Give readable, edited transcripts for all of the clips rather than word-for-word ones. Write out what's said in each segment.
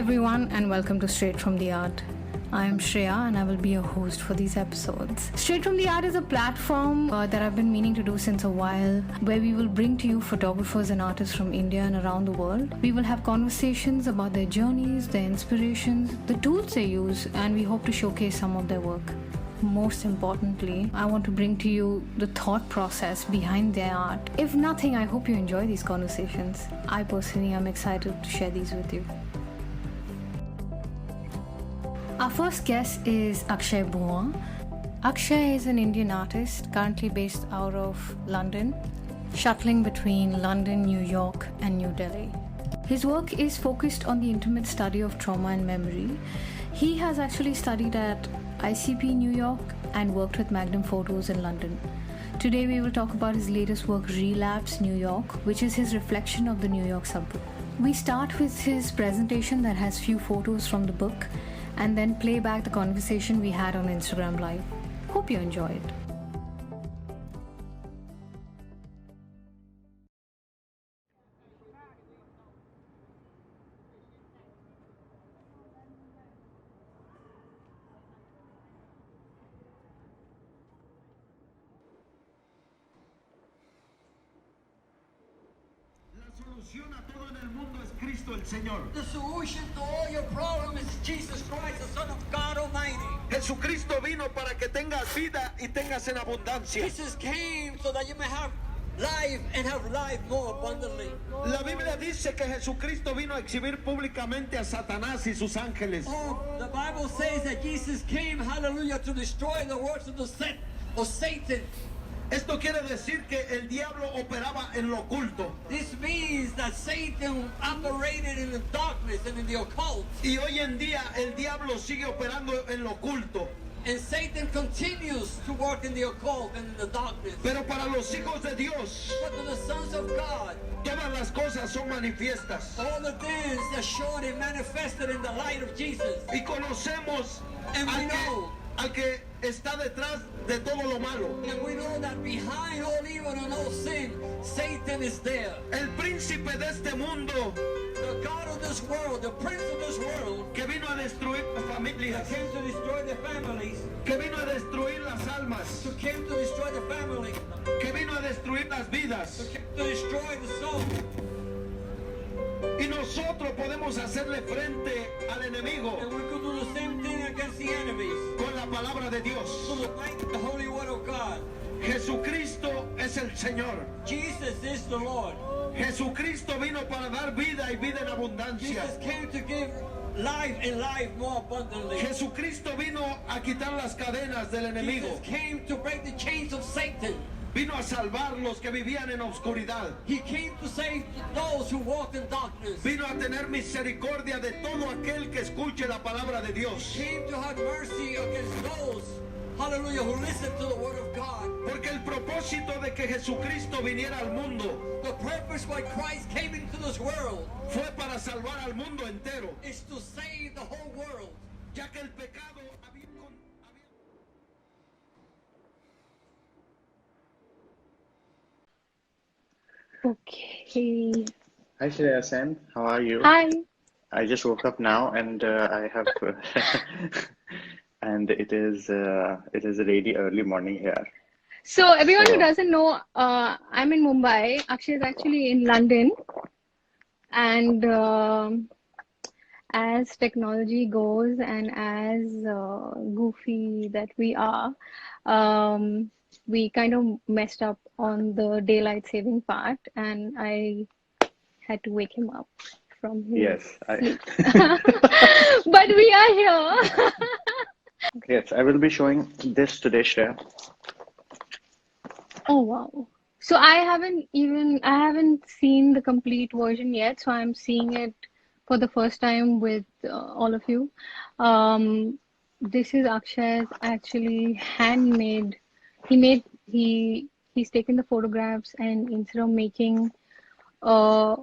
everyone, and welcome to Straight from the Art. I am Shreya and I will be your host for these episodes. Straight from the Art is a platform that I've been meaning to do since a while, where we will bring to you photographers and artists from India and around the world. We will have conversations about their journeys, their inspirations, the tools they use, and we hope to showcase some of their work. Most importantly, I want to bring to you the thought process behind their art. If nothing, I hope you enjoy these conversations. I personally am excited to share these with you. Our first guest is Akshay Bhoan. Akshay is an Indian artist currently based out of London, shuttling between London, New York, and New Delhi. His work is focused on the intimate study of trauma and memory. He has actually studied at ICP New York and worked with Magnum Photos in London. Today we will talk about his latest work, Relapse, New York, which is his reflection of the New York subway. We start with his presentation that has few photos from the book, and then play back the conversation we had on Instagram Live. Hope you enjoy it. solución a todo en el mundo es Cristo el Señor. The solution to all your problems is Jesus Christ, the Son of God Almighty. Jesucristo vino para que tengas vida y tengas en abundancia. Jesus came so that you may have life and have life more abundantly. La Biblia dice que Jesucristo vino a exhibir públicamente a Satanás y sus ángeles. Oh, the Bible says that Jesus came, hallelujah, to destroy the works of Satan. Esto quiere decir que el diablo operaba en lo oculto. This means that Satan operated in the darkness and in the occult. Y hoy en día el diablo sigue operando en lo oculto. And Satan continues to work in the occult and in the darkness. Pero para los hijos de Dios, but to the sons of God, todas las cosas son manifiestas. all the things are shown and manifested in the light of Jesus. Y conocemos And we know, al que está detrás de todo lo malo. and we know that behind all evil and all sin, Satan is there. El príncipe de este mundo, The God of this world, the prince of this world, que vino a destruir las familias, came to destroy the families, que vino a destruir las almas, who came to destroy the family, que vino a destruir las who vidas. came to destroy the soul. Y nosotros podemos hacerle frente al enemigo And we could do the same thing against the enemies. con la palabra de Dios. So the might of the Holy Word of God. Jesucristo es el Señor. Jesus is the Lord. Jesucristo vino para dar vida y vida en abundancia. Jesus came to give life and life more abundantly. Jesucristo vino a quitar las cadenas del enemigo. Jesus came to break the chains of Satan. Vino a salvar los que vivían en oscuridad. He came to save those who walked in darkness. Vino a tener misericordia de todo aquel que escuche la palabra de Dios. He came to have mercy against those, hallelujah, who listen to the word of God. Porque el propósito de que Jesucristo viniera al mundo The purpose why Christ came into this world fue para salvar al mundo entero. is to save the whole world. Ya que el pecado había... Okay. Hi Shreya Sen, how are you? Hi. I just woke up now and I have and it is a really early morning here. So everyone who So doesn't know, I'm in Mumbai. Akshay is actually in London, and as technology goes, and as goofy that we are, we kind of messed up on the daylight saving part, and I had to wake him up from his yes, sleep. But we are here. yes, I will be showing this today, Shreya. Oh wow. So I haven't seen the complete version yet, so I'm seeing it for the first time with all of you. This is Akshay's actually handmade. He's taken the photographs, and instead of making a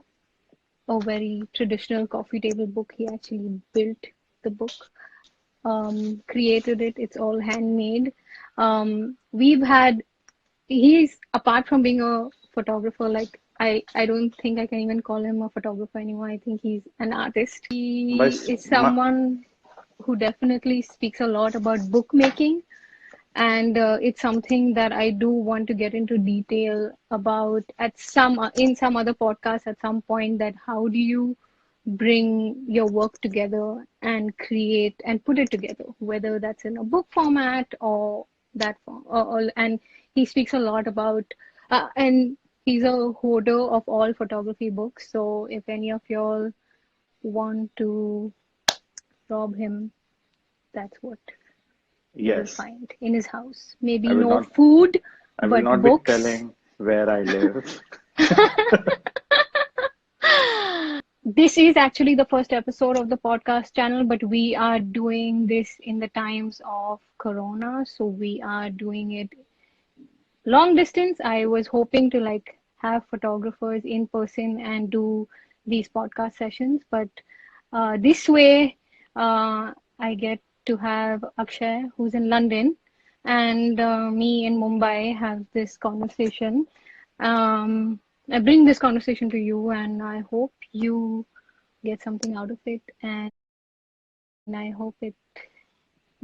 very traditional coffee table book, he actually built the book, created it. It's all handmade. He's, apart from being a photographer, like I don't think I can even call him a photographer anymore. I think he's an artist. He But is someone who definitely speaks a lot about bookmaking, and it's something that I do want to get into detail about at some in some other podcast at some point. That how do you bring your work together and create and put it together, whether that's in a book format or that form, and he speaks a lot about and he's a hoarder of all photography books. So if any of y'all want to rob him, that's what you will yes, find in his house. I Maybe will no not. food, I will but not be books. telling where I live. This is actually the first episode of the podcast channel, but we are doing this in the times of Corona, so we are doing it long distance. I was hoping to like have photographers in person and do these podcast sessions, but this way I get to have Akshay, who's in London, and me in Mumbai have this conversation. I bring this conversation to you, and I hope you get something out of it, and I hope it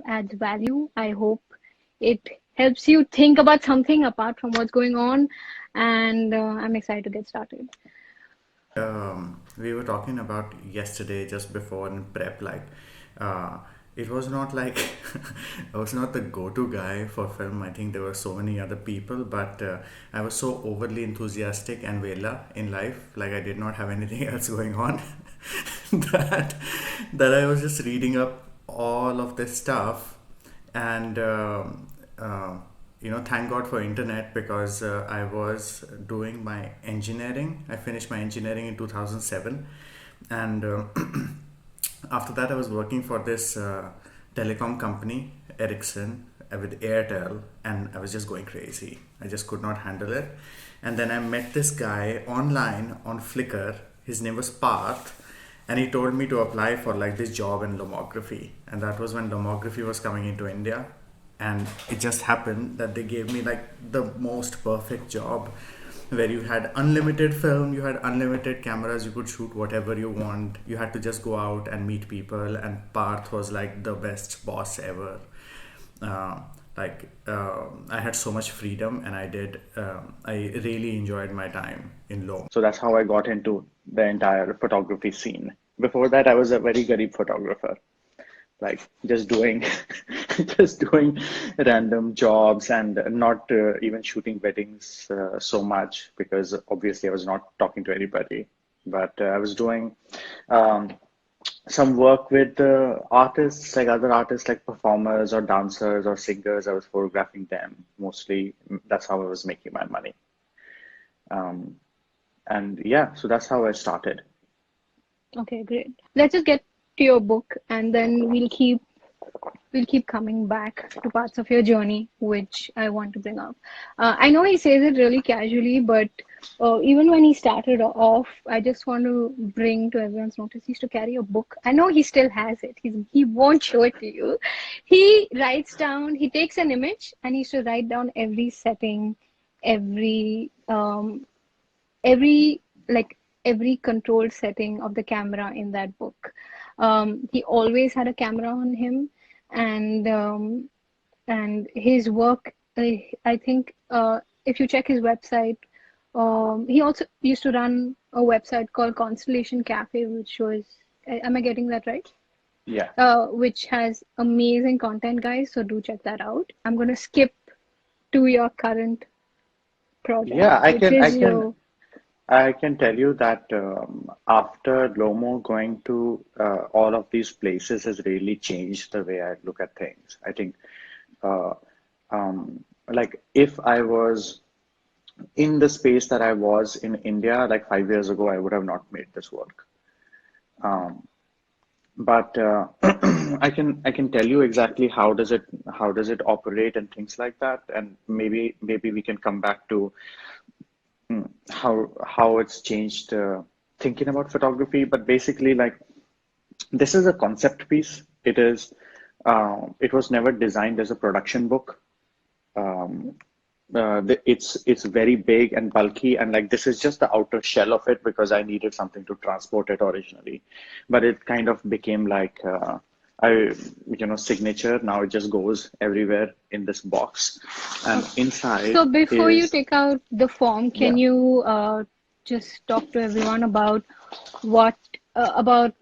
adds value. I hope it helps you think about something apart from what's going on, and I'm excited to get started. We were talking about yesterday just before in prep, like uh, it was not like I was not the go-to guy for film. I think there were so many other people, but I was so overly enthusiastic and vela in life, like I did not have anything else going on, that I was just reading up all of this stuff, and thank God for internet, because I was doing my engineering. I finished my engineering in 2007, and after that I was working for this telecom company, Ericsson, with Airtel, and I was just going crazy. I just could not handle it. And then I met this guy online on Flickr. His name was Parth, and he told me to apply for like this job in lomography, and that was when lomography was coming into India. And it just happened that they gave me like the most perfect job, where you had unlimited film, you had unlimited cameras, you could shoot whatever you want, you had to just go out and meet people, and Parth was like the best boss ever. I had so much freedom, and I really enjoyed my time in Lom. So that's how I got into the entire photography scene. Before that, I was a very garib photographer, like just doing just doing random jobs and not even shooting weddings so much, because obviously I was not talking to anybody. But I was doing um, some work with artists, like other artists, like performers or dancers or singers. I was photographing them mostly. That's how I was making my money. Um, and yeah, so that's how I started. Okay, great. Let's just get to your book, and then we'll keep coming back to parts of your journey which I want to bring up. I know he says it really casually, but even when he started off, I just want to bring to everyone's notice he used to carry a book. I know he still has it. He won't show it to you. He writes down, he takes an image and he used to write down every setting, every every like every control setting of the camera in that book. He always had a camera on him, and his work. I think if you check his website, he also used to run a website called Constellation Cafe, which was. Am I getting that right? Yeah. Which has amazing content, guys. So do check that out. I'm gonna skip to your current project, Yeah, which is your. I can tell you that after Lomo, going to all of these places has really changed the way I look at things. I think, uh, like if I was in the space that I was in India like 5 years ago, I would have not made this work. Um, but I can tell you exactly how does it operate and things like that, and maybe we can come back to how it's changed thinking about photography. But basically, like, this is a concept piece. It was never designed as a production book. Um, it's very big and bulky, and like this is just the outer shell of it because I needed something to transport it originally, but it kind of became like signature. Now it just goes everywhere in this box, and inside So before you is take out the form, can yeah. you just talk to everyone what about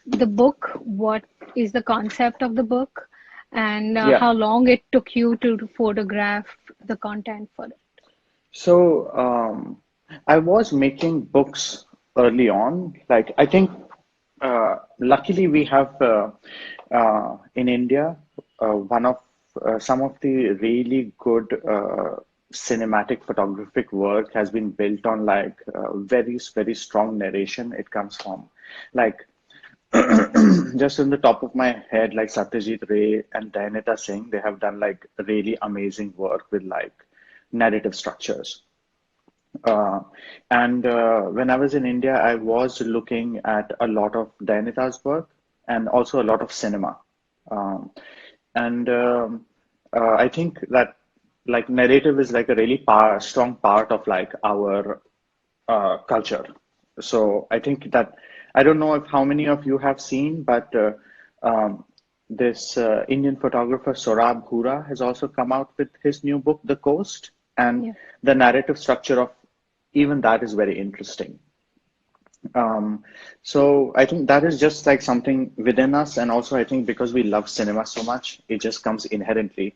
the book? What is the concept of the book, and Yeah. how long it took you to photograph the content for it? So I was making books early on. Like I think, luckily we have in India one of some of the really good cinematic photographic work has been built on like very strong narration. It comes from like just in the top of my head, like Satyajit Ray and Dayanita Singh, they have done like really amazing work with like narrative structures. Uh, and when I was in India, I was looking at a lot of Dayanita's work and also a lot of cinema. Um, and I think that like narrative is like a really strong part of like our culture. So I think that I don't know if how many of you have seen, but this Indian photographer Sorab Hura has also come out with his new book, The Coast, and Yeah. the narrative structure of even that is very interesting. So I think that is just like something within us, and also I think because we love cinema so much, it just comes inherently.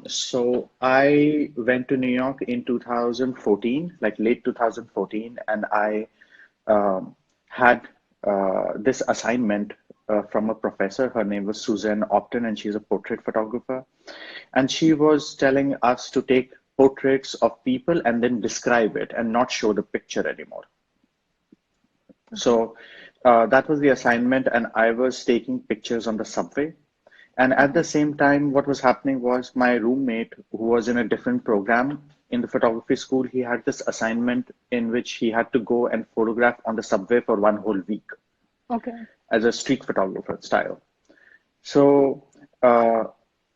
So I went to New York in 2014, like late 2014, and I had this assignment from a professor. Her name was Suzanne Opton, and she's a portrait photographer. And she was telling us to take portraits of people and then describe it and not show the picture anymore. So that was the assignment, and I was taking pictures on the subway. And at the same time, what was happening was my roommate, who was in a different program in the photography school, he had this assignment in which he had to go and photograph on the subway for one whole week Okay. as a street photographer style. So,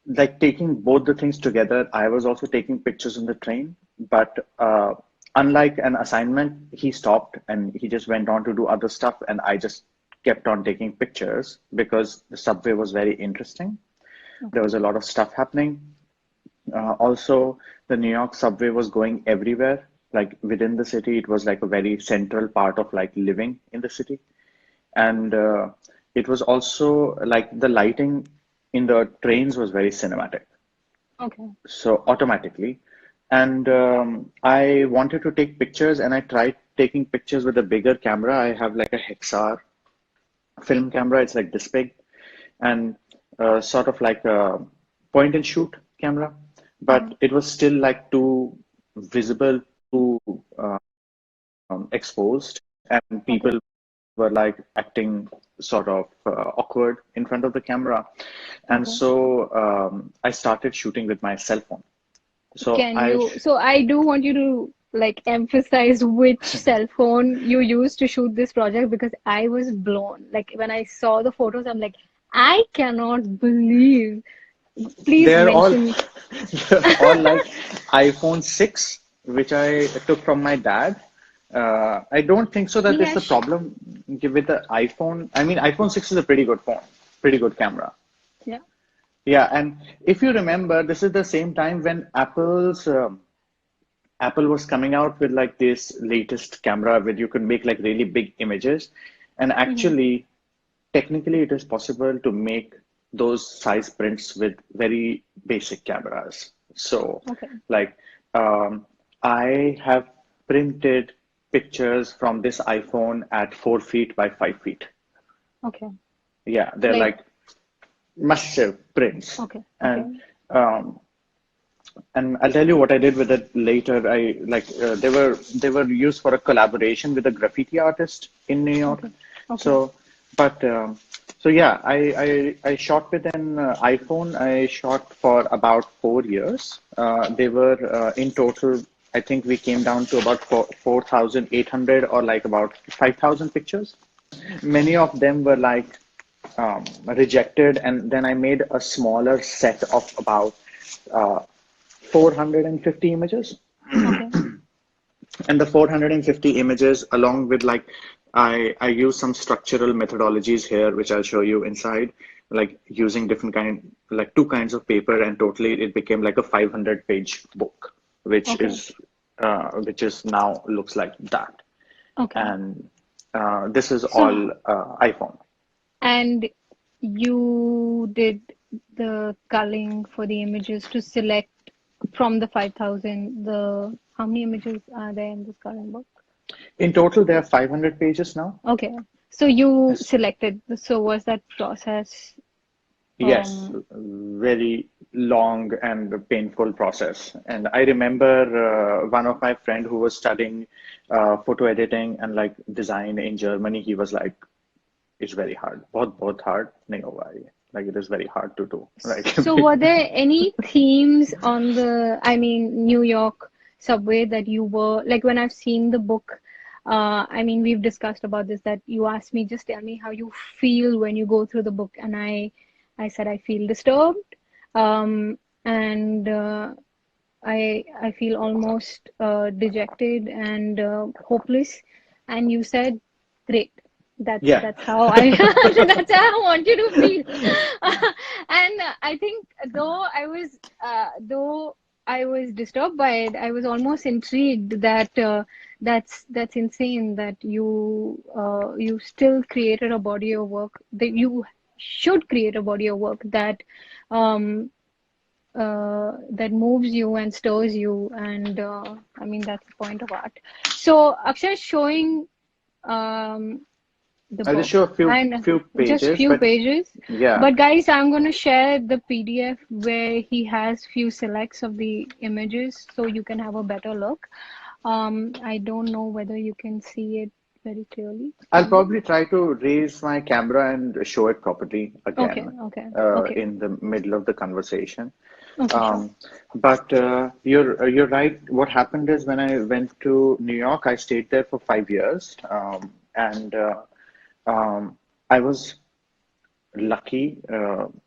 like taking both the things together, I was also taking pictures on the train, but unlike an assignment, he stopped and he just went on to do other stuff, and I just kept on taking pictures because the subway was very interesting. There was a lot of stuff happening. Also, the New York subway was going everywhere. Like within the city, it was like a very central part of like living in the city. And it was also like the lighting in the trains was very cinematic. Okay. So automatically. And I wanted to take pictures, and I tried taking pictures with a bigger camera. I have like a Hexar film camera. It's like this big, and sort of like a point and shoot camera, but it was still like too visible, too exposed, and Okay. people were like acting sort of awkward in front of the camera. And Okay. so I started shooting with my cell phone. So Can you, so I do want you to like emphasize which cell phone you used to shoot this project, because I was blown. Like when I saw the photos, I'm like, I cannot believe. Please they're all mention. they're all like iPhone 6, which I took from my dad. I don't think so that He is the has, problem with the iPhone. I mean, iPhone 6 is a pretty good phone, pretty good camera. yeah. Yeah, and if you remember, this is the same time when Apple was coming out with like this latest camera where you could make like really big images. And Hmm. actually, technically, it is possible to make those size prints with very basic cameras. So, Okay. like, um, I have printed pictures from this iPhone at 4 feet by 5 feet. Okay. Yeah, they're Like, like massive prints. okay. Okay. And um, and I'll tell you what I did with it later. I like they were used for a collaboration with a graffiti artist in New York. Okay. Okay. So, but so yeah, I shot with an iPhone. I shot for about 4 years. They were in total. I think we came down to about 4,800 or like about 5,000 pictures. Many of them were like rejected, and then I made a smaller set of about uh, 450 images. Okay. And the 450 images, along with like, I use some structural methodologies here, which I'll show you inside, like using different like two kinds of paper, and totally it became like a 500-page book, which Okay. is now looks like that. Okay. And this is So, all iPhone. and you did the culling for the images to select from the 5,000, how many images are there in this culling book? In total, there are 500 pages now. Okay. So you Yes. selected, so was that process, Yes, very long and painful process. And I remember one of my friend who was studying photo editing and like design in Germany. He was like, "It's very hard, बहुत hard, नहीं होगा ये. Like it is very hard to do." Like so were there any themes on the, I mean, New York subway that you were, like when I've seen the book, I mean, we've discussed about this, that you asked me, just tell me how you feel when you go through the book. And I said, I feel disturbed. And I feel almost dejected and hopeless. And you said, great. yeah. That's how I that's how I want you to feel. And I think though I was disturbed by it, I was almost intrigued that that's insane that you still created a body of work, that you should create a body of work that um that moves you and stirs you, and I mean that's the point of art. So Akshay is showing the I'll just book show a and few just pages, few but pages. yeah. But guys, I'm going to share the PDF where he has few selects of the images so you can have a better look. I don't know whether you can see it very clearly. I'll Can you? probably try to raise my camera and show it properly Okay, again okay, okay, in the middle of the conversation. okay, sure. But you're right. What happened is when I went to New York, I stayed there for 5 years, and I was lucky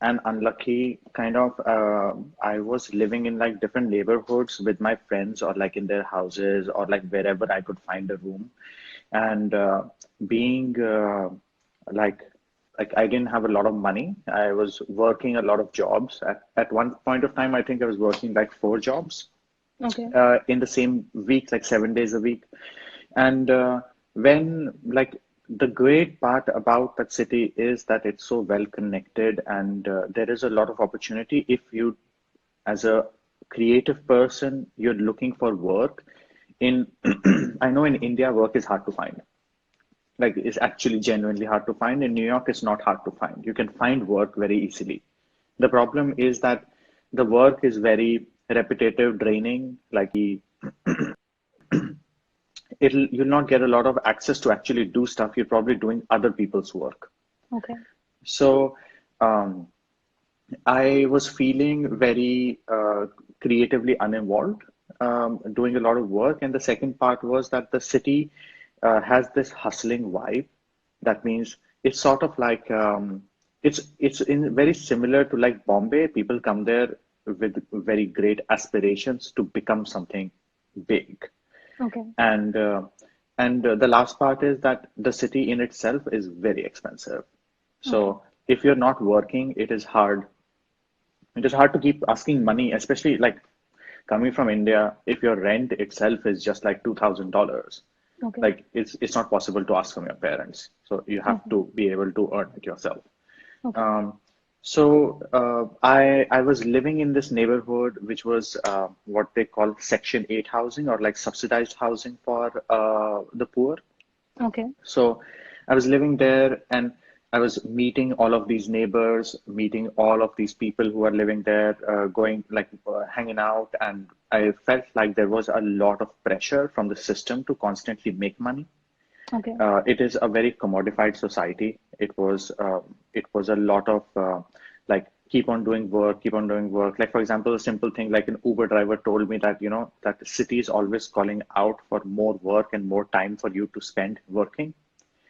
and unlucky kind of. I was living in like different neighborhoods with my friends, or like in their houses, or like wherever I could find a room. And being like like I didn't have a lot of money. I was working a lot of jobs. At one point of time, I think I was working like 4 jobs Okay, in the same week, like 7 days a week. And when like the great part about that city is that it's so well connected, and there is a lot of opportunity if you, as a creative person, you're looking for work. In I know in India, work is hard to find. Like it's actually genuinely hard to find. In New York, it's not hard to find. You can find work very easily. The problem is that the work is very repetitive, draining. Like you'll not get a lot of access to actually do stuff. You're probably doing other people's work. okay, So um, I was feeling very creatively uninvolved, doing a lot of work. And the second part was that the city has this hustling vibe. That means it's sort of like it's in very similar to like Bombay. People come there with very great aspirations to become something big. okay, And the last part is that the city in itself is very expensive. okay. So if you're not working, it is hard. It is hard to keep asking money, especially like coming from India. If your rent itself is just like $2,000, Okay. like it's not possible to ask from your parents. So you have Okay. to be able to earn it yourself. Okay. So I was living in this neighborhood, which was what they call Section 8 housing, or like subsidized housing for the poor. Okay. So I was living there, and I was meeting all of these neighbors, meeting all of these people who are living there, going like hanging out. And I felt like there was a lot of pressure from the system to constantly make money. Okay. It is a very commodified society. It was a lot of like keep on doing work, keep on doing work. Like for example, a simple thing like an Uber driver told me that that the city is always calling out for more work and more time for you to spend working.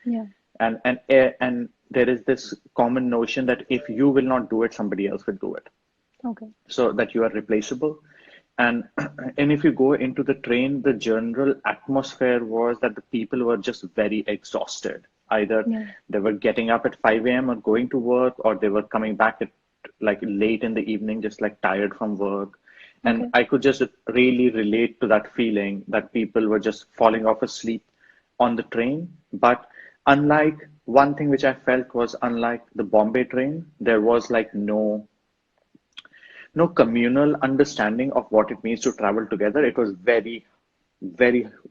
Yeah. And there is this common notion that if you will not do it, somebody else will do it, Okay. so that you are replaceable. And and if you go into the train, the general atmosphere was that the people were just very exhausted. Either Yeah. they were getting up at 5 a.m. or going to work, or they were coming back at like late in the evening, just like tired from work. And Okay. I could just really relate to that feeling that people were just falling off asleep on the train. But unlike one thing which I felt was unlike the Bombay train, there was like no communal understanding of what it means to travel together. It was very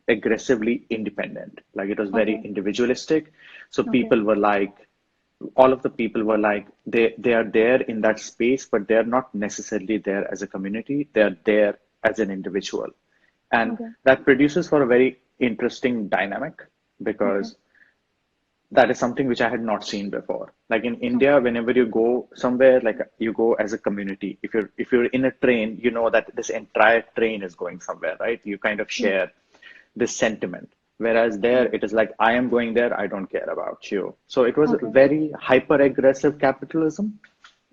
aggressively independent. Like it was very Okay. individualistic. So Okay. people were like, all of the people were like, they are there in that space, but they're not necessarily there as a community. They're there as an individual. And Okay. that produces for a very interesting dynamic Okay. because that is something which I had not seen before. Like in Okay. India, whenever you go somewhere, like you go as a community. If you're in a train, you know that this entire train is going somewhere, right? You kind of Yeah. share this sentiment. Whereas there, it is like I am going there, I don't care about you. So it was Okay. very hyper aggressive capitalism,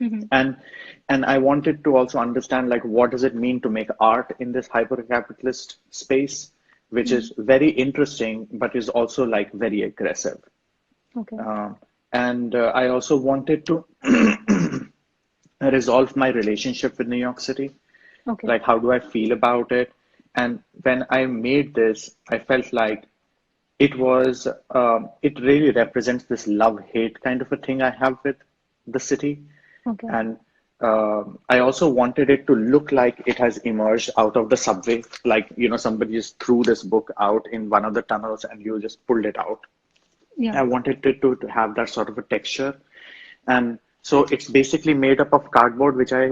Mm-hmm. and I wanted to also understand like what does it mean to make art in this hyper capitalist space, which Mm-hmm. is very interesting, but is also like very aggressive. Okay. Um, and I also wanted to resolve my relationship with New York City. Okay. Like, how do I feel about it? And when I made this, I felt like it really represents this love-hate kind of a thing I have with the city. Okay. And I also wanted it to look like it has emerged out of the subway. Like, somebody just threw this book out in one of the tunnels and you just pulled it out. Yeah. I wanted it to have that sort of a texture, and so it's basically made up of cardboard, which I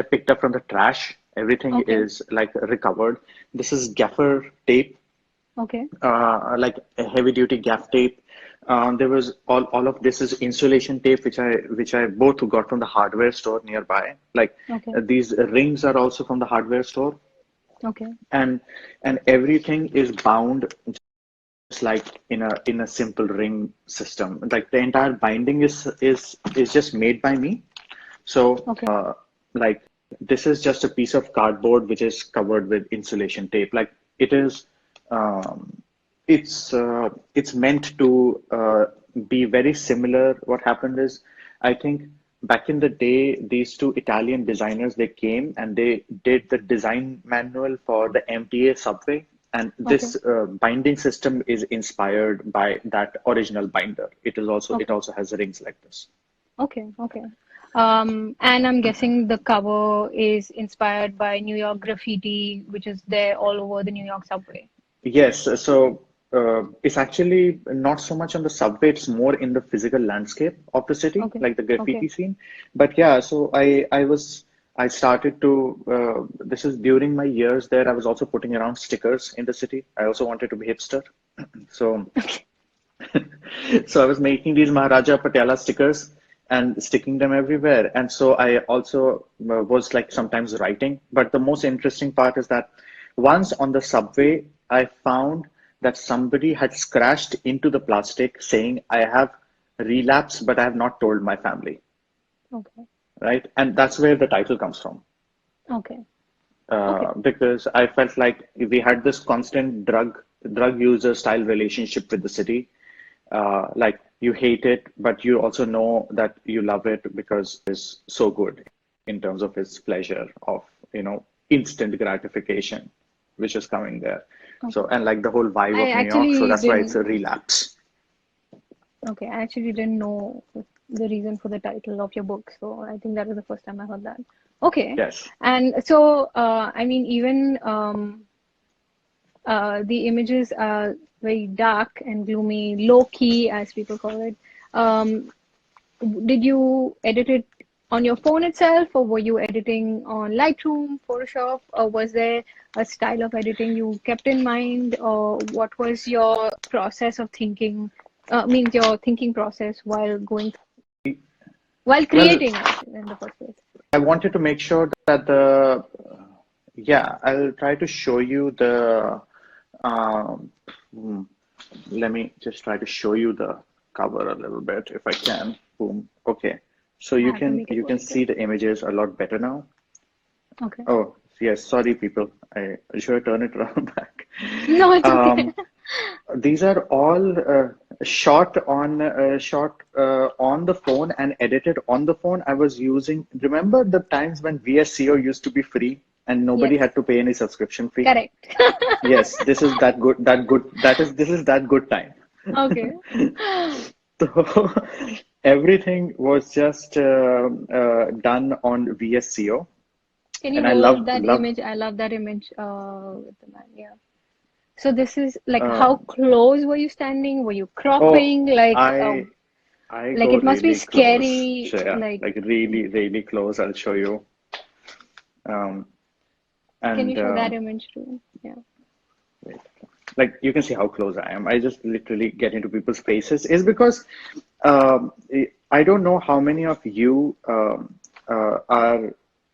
picked up from the trash. Everything Okay. is like recovered. This is gaffer tape, Okay. like a heavy duty gaff tape. There was all of this is insulation tape, which I both got from the hardware store nearby. Like Okay. these rings are also from the hardware store, Okay. and everything is bound just like in a simple ring system. Like the entire binding is just made by me. So Okay. like this is just a piece of cardboard which is covered with insulation tape. Like it is, um, it's meant to be very similar. What happened is, I think back in the day, these two Italian designers, they came and they did the design manual for the MTA subway. And Okay. this binding system is inspired by that original binder. It Okay. also has rings like this. Okay. Okay. And I'm guessing the cover is inspired by New York graffiti, which is there all over the New York subway. Yes, so it's actually not so much on the subway, it's more in the physical landscape of the city, Okay. like the Okay. graffiti scene. But yeah, so I started to this is during my years there, I was also putting around stickers in the city. I also wanted to be hipster. So so I was making these Maharaja Patiala stickers and sticking them everywhere. And so I also was like sometimes writing. But the most interesting part is that once on the subway, I found that somebody had scratched into the plastic saying, I have relapsed, but I have not told my family. Okay. Right. And that's where the title comes from. Okay. Okay. Because I felt like we had this constant drug user style relationship with the city. Like you hate it, but you also know that you love it because it's so good in terms of its pleasure of, instant gratification, which is coming there. So, Okay. and like the whole vibe I of New York. So actually that's why it's didn't. a relapse. Okay, I actually didn't know the reason for the title of your book, so I think that was the first time I heard that. Okay, Yes. and so I mean, even the images are very dark and gloomy, low key, as people call it. Um, did you edit it on your phone itself, or were you editing on Lightroom, Photoshop, or was there a style of editing you kept in mind, or what was your process of thinking? Means your thinking process while Well, creating it in the first place. I wanted to make sure that yeah, I'll try to show you um, hmm, let me just try to show you the cover a little bit if I can. Boom. Okay. So I you have to can make it see vertical. the images a lot better now. Okay. Oh, Yes, sorry, people. I should have turned it around back. No, it's okay. Um, these are all shot on the phone and edited on the phone. I was using. Remember the times when VSCO used to be free and nobody Yes, had to pay any subscription fee? correct. Yes, this is that good. That good. This is that good time. Okay. So everything was just done on VSCO, Can you and I hold love that love. image? I love that image with the man. Yeah. So this is like Uh, how close were you standing? Were you oh, cropping? I I Like go it must be really close, scary. Shreya. Like, Like really, really close. I'll show you. Um, can you and show that image too? Yeah. wait, like you can see how close I am. I just literally get into people's faces. Is because um, I don't know how many of you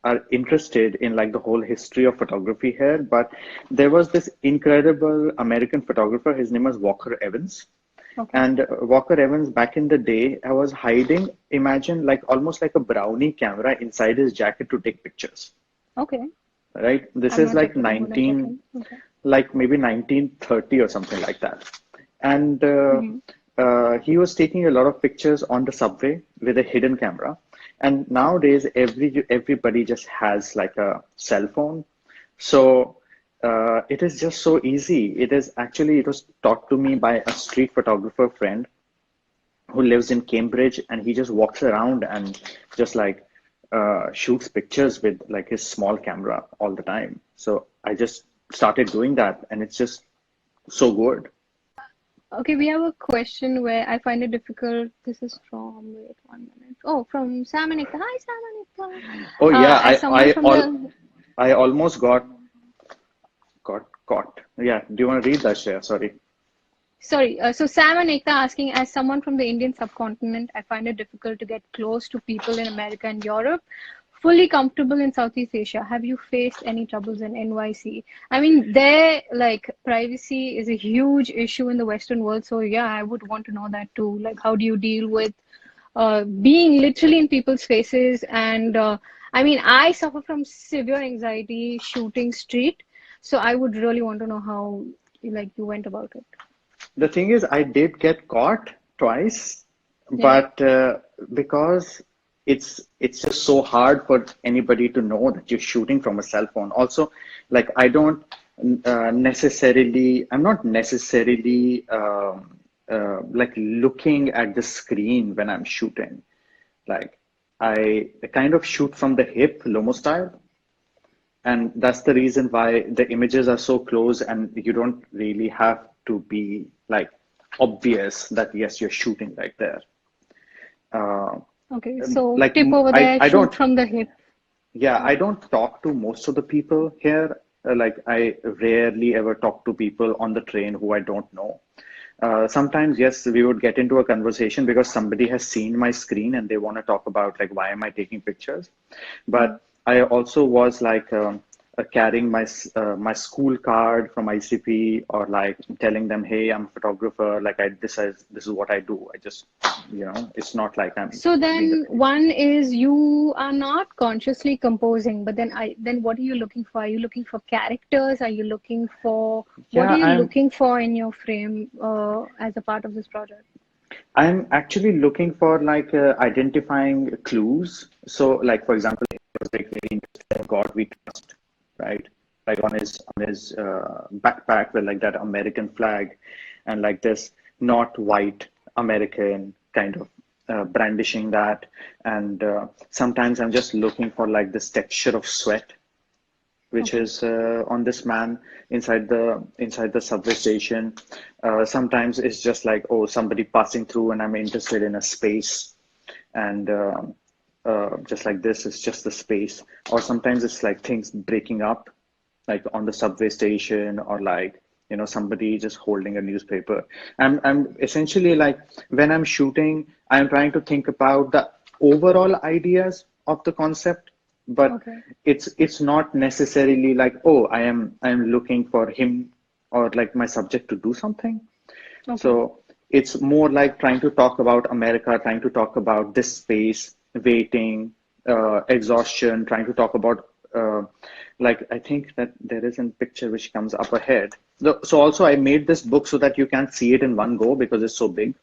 are interested in like the whole history of photography here, but there was this incredible American photographer. His name was Walker Evans. Okay. And Walker Evans, back in the day, I was hiding, imagine like almost like a brownie camera inside his jacket to take pictures, Okay. right? This I'm is not like checking. I'm gonna check 19, him. Okay. like maybe 1930 or something like that. And Mm-hmm. he was taking a lot of pictures on the subway with a hidden camera. And nowadays, everybody just has like a cell phone. So it is just so easy. It was taught to me by a street photographer friend who lives in Cambridge, and he just walks around and just like shoots pictures with like his small camera all the time. So I just started doing that, and it's just so good. Okay, we have a question where I find it difficult. This is from, wait 1 minute. Oh, from Sam and Ekta. Hi, Sam and Ekta. Oh yeah, As someone from the, I almost got caught. Yeah, do you want to read that, Shreya? Sorry. sorry, so Sam and Ekta asking, as someone from the Indian subcontinent, I find it difficult to get close to people in America and Europe. Fully comfortable in Southeast Asia. Have you faced any troubles in NYC? I mean, there, like, privacy is a huge issue in the Western world. So, yeah, I would want to know that too. Like, how do you deal with being literally in people's faces? And I mean, I suffer from severe anxiety shooting street. So, I would really want to know how, like, you went about it. The thing is, I did get caught twice, Yeah. but because it's just so hard for anybody to know that you're shooting from a cell phone. Also, like I don't necessarily, I'm not necessarily like looking at the screen when I'm shooting. Like I kind of shoot from the hip, Lomo style. And that's the reason why the images are so close and you don't really have to be like obvious that yes, you're shooting right there. Uh, Okay. So, like tip over there, I shoot don't, from the hip. yeah, I Okay. don't talk to most of the people here. Like I rarely ever talk to people on the train who I don't know. Sometimes, yes, we would get into a conversation because somebody has seen my screen and they want to talk about like why am I taking pictures. Hmm. But I also was like carrying my school card from ICP or like telling them, hey, I'm a photographer. Like this is what I do. I just it's not like I'm So being a then thief. one is you are not consciously composing, but then what are you looking for? Are you looking for characters? Are you looking for what are Yeah, you looking for in your frame as a part of this project? I'm actually looking for like identifying clues. So, like for example, it was like very interesting. God we trust, right? Like on his backpack with like that American flag, and like this not white American kind of brandishing that. And sometimes I'm just looking for like this texture of sweat which Okay. is on this man inside the subway station. Sometimes it's just like oh somebody passing through and I'm interested in a space, and just like this is just the space. Or sometimes it's like things breaking up, like on the subway station or like somebody just holding a newspaper. I'm essentially like when I'm shooting, I'm trying to think about the overall ideas of the concept, but Okay. it's not necessarily like oh I am looking for him or like my subject to do something. Okay. So it's more like trying to talk about America, trying to talk about this space, waiting, exhaustion, trying to talk about like I think that there is a picture which comes up ahead. So also I made this book so that you can't see it in one go because it's so big.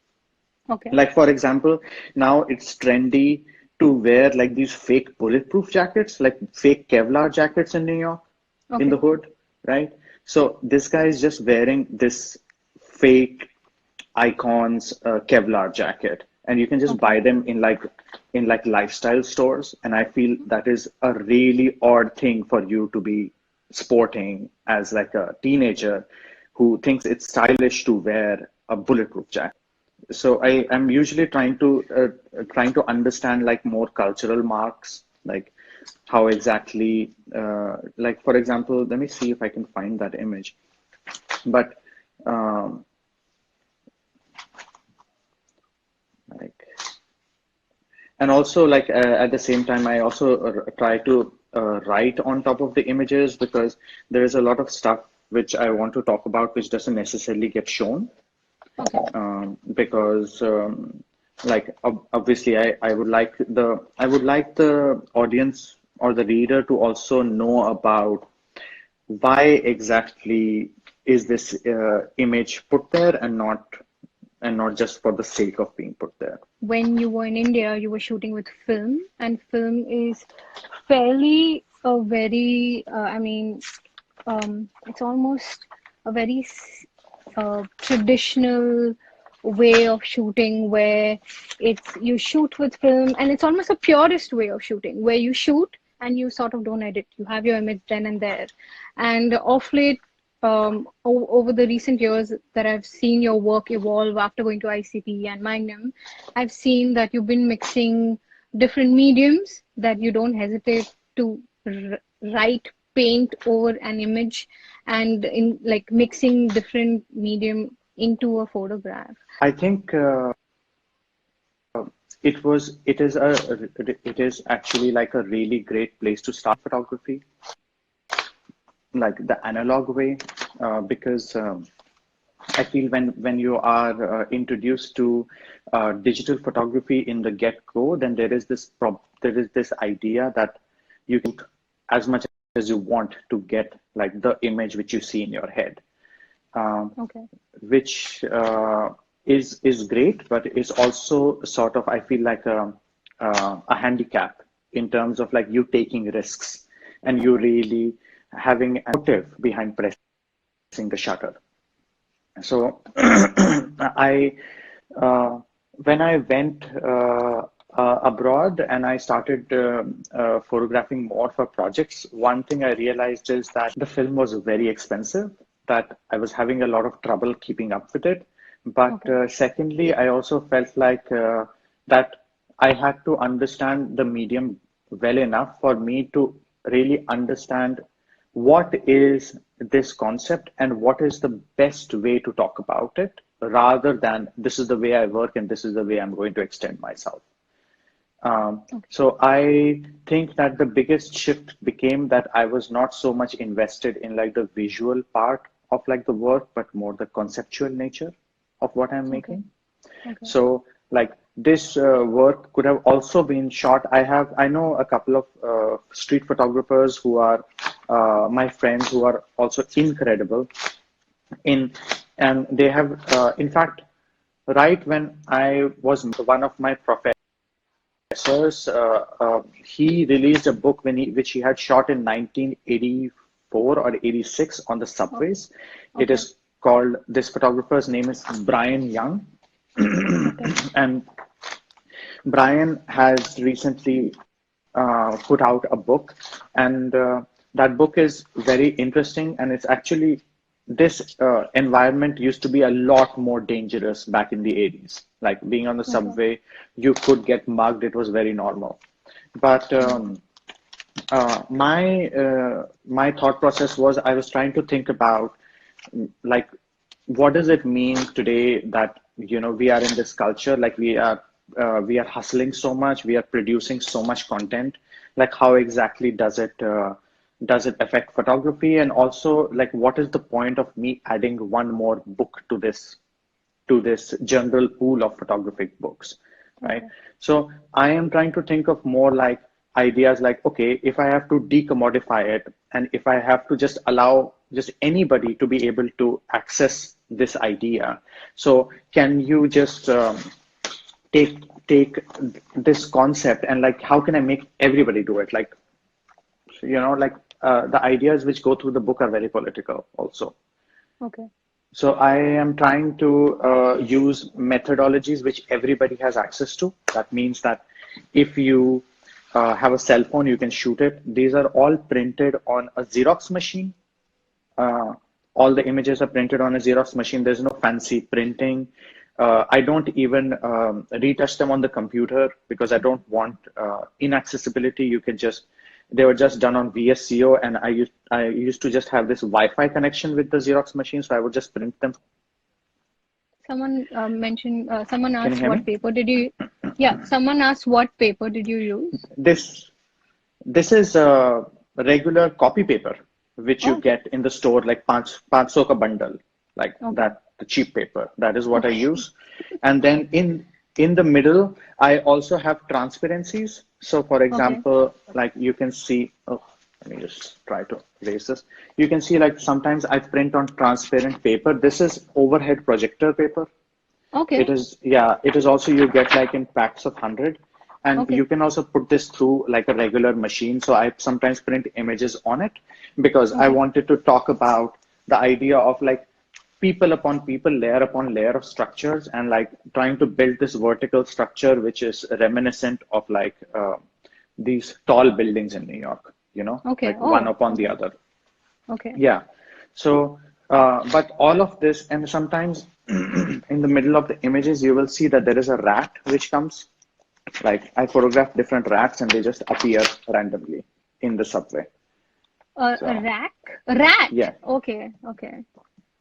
Okay. Like for example, now it's trendy to wear like these fake bulletproof jackets, like fake Kevlar jackets in New York, in the Okay. hood, right? So this guy is just wearing this fake icons Kevlar jacket, and you can just Okay. buy them in like lifestyle stores. And I feel that is a really odd thing for you to be sporting as like a teenager who thinks it's stylish to wear a bulletproof jacket. So I am usually trying to understand like more cultural marks, like how exactly like for example, let me see if I can find that image. But um, like and also like at the same time I also try to write on top of the images because there is a lot of stuff which I want to talk about which doesn't necessarily get shown. Okay. Because like obviously I would like the audience or the reader to also know about why exactly is this image put there and not just for the sake of being put there. When you were in India, you were shooting with film, and film is fairly a very, it's almost a very traditional way of shooting where it's you shoot with film, and it's almost a purist way of shooting where you shoot and you sort of don't edit. You have your image then and there. And of late, over the recent years that I've seen your work evolve after going to ICP and Magnum, I've seen that you've been mixing different mediums, that you don't hesitate to write, paint over an image, and in like mixing different medium into a photograph. I think it is actually like a really great place to start photography, like the analog way, because I feel when you are introduced to digital photography in the get-go, then there is this idea that you can as much as you want to get like the image which you see in your head, Okay. which is great, but is also sort of I feel like a handicap in terms of like you taking risks and you really having a motive behind pressing the shutter. So I when I went abroad and I started photographing more for projects, one thing I realized is that the film was very expensive, that I was having a lot of trouble keeping up with it. But Okay. secondly, I also felt like that I had to understand the medium well enough for me to really understand what is this concept and what is the best way to talk about it rather than this is the way I work and this is the way I'm going to extend myself. So I think that the biggest shift became that I was not so much invested in like the visual part of like the work, but more the conceptual nature of what I'm Okay. making. Okay. So like this work could have also been shot. I know a couple of street photographers who are my friends who are also incredible in, and they have in fact, right when I was one of my professors, he released a book which he had shot in 1984 or 86 on the Okay. subways. It Okay. is called, this photographer's name is Brian Young. Okay. And Brian has recently put out a book, and that book is very interesting. And it's actually this environment used to be a lot more dangerous back in the 80s. Like being on the Okay. subway, you could get mugged. It was very normal. But my thought process was I was trying to think about like what does it mean today that we are in this culture, like we are hustling so much, we are producing so much content, like how exactly does it affect photography, and also like what is the point of me adding one more book to this general pool of photographic books, right? Okay. So I am trying to think of more like ideas like, okay, if I have to decommodify it, and if I have to just allow just anybody to be able to access this idea, so can you just take this concept and like, how can I make everybody do it? Like, like the ideas which go through the book are very political also. Okay. So I am trying to use methodologies which everybody has access to. That means that if you have a cell phone, you can shoot it. These are all printed on a Xerox machine. All the images are printed on a Xerox machine. There's no fancy printing. I don't even retouch them on the computer because I don't want inaccessibility. They were just done on VSCO, and I used to just have this Wi-Fi connection with the Xerox machine, so I would just print them. Someone mentioned. Someone Can you asked hear what me? paper did you? Yeah. Someone asked what paper did you use? This is a regular copy paper which you Oh, get in the store, like $500 ka bundle, like okay. that, the cheap paper. That is what I Okay. use. And then in the middle, I also have transparencies. So for Okay. example, like you can see, oh, let me just try to erase this. You can see like sometimes I print on transparent paper. This is overhead projector paper. Okay. It is also you get like in packs of 100, and Okay. you can also put this through like a regular machine. So I sometimes print images on it because I Okay. wanted to talk about the idea of like people upon people, layer upon layer of structures, and like trying to build this vertical structure which is reminiscent of like these tall buildings in New York, Okay. like one Oh, upon the okay. other. Okay. Yeah. So, but all of this, and sometimes in the middle of the images, you will see that there is a rat which comes. Like I photograph different rats and they just appear randomly in the subway. A So, rack? Rat. yeah. Okay. Okay.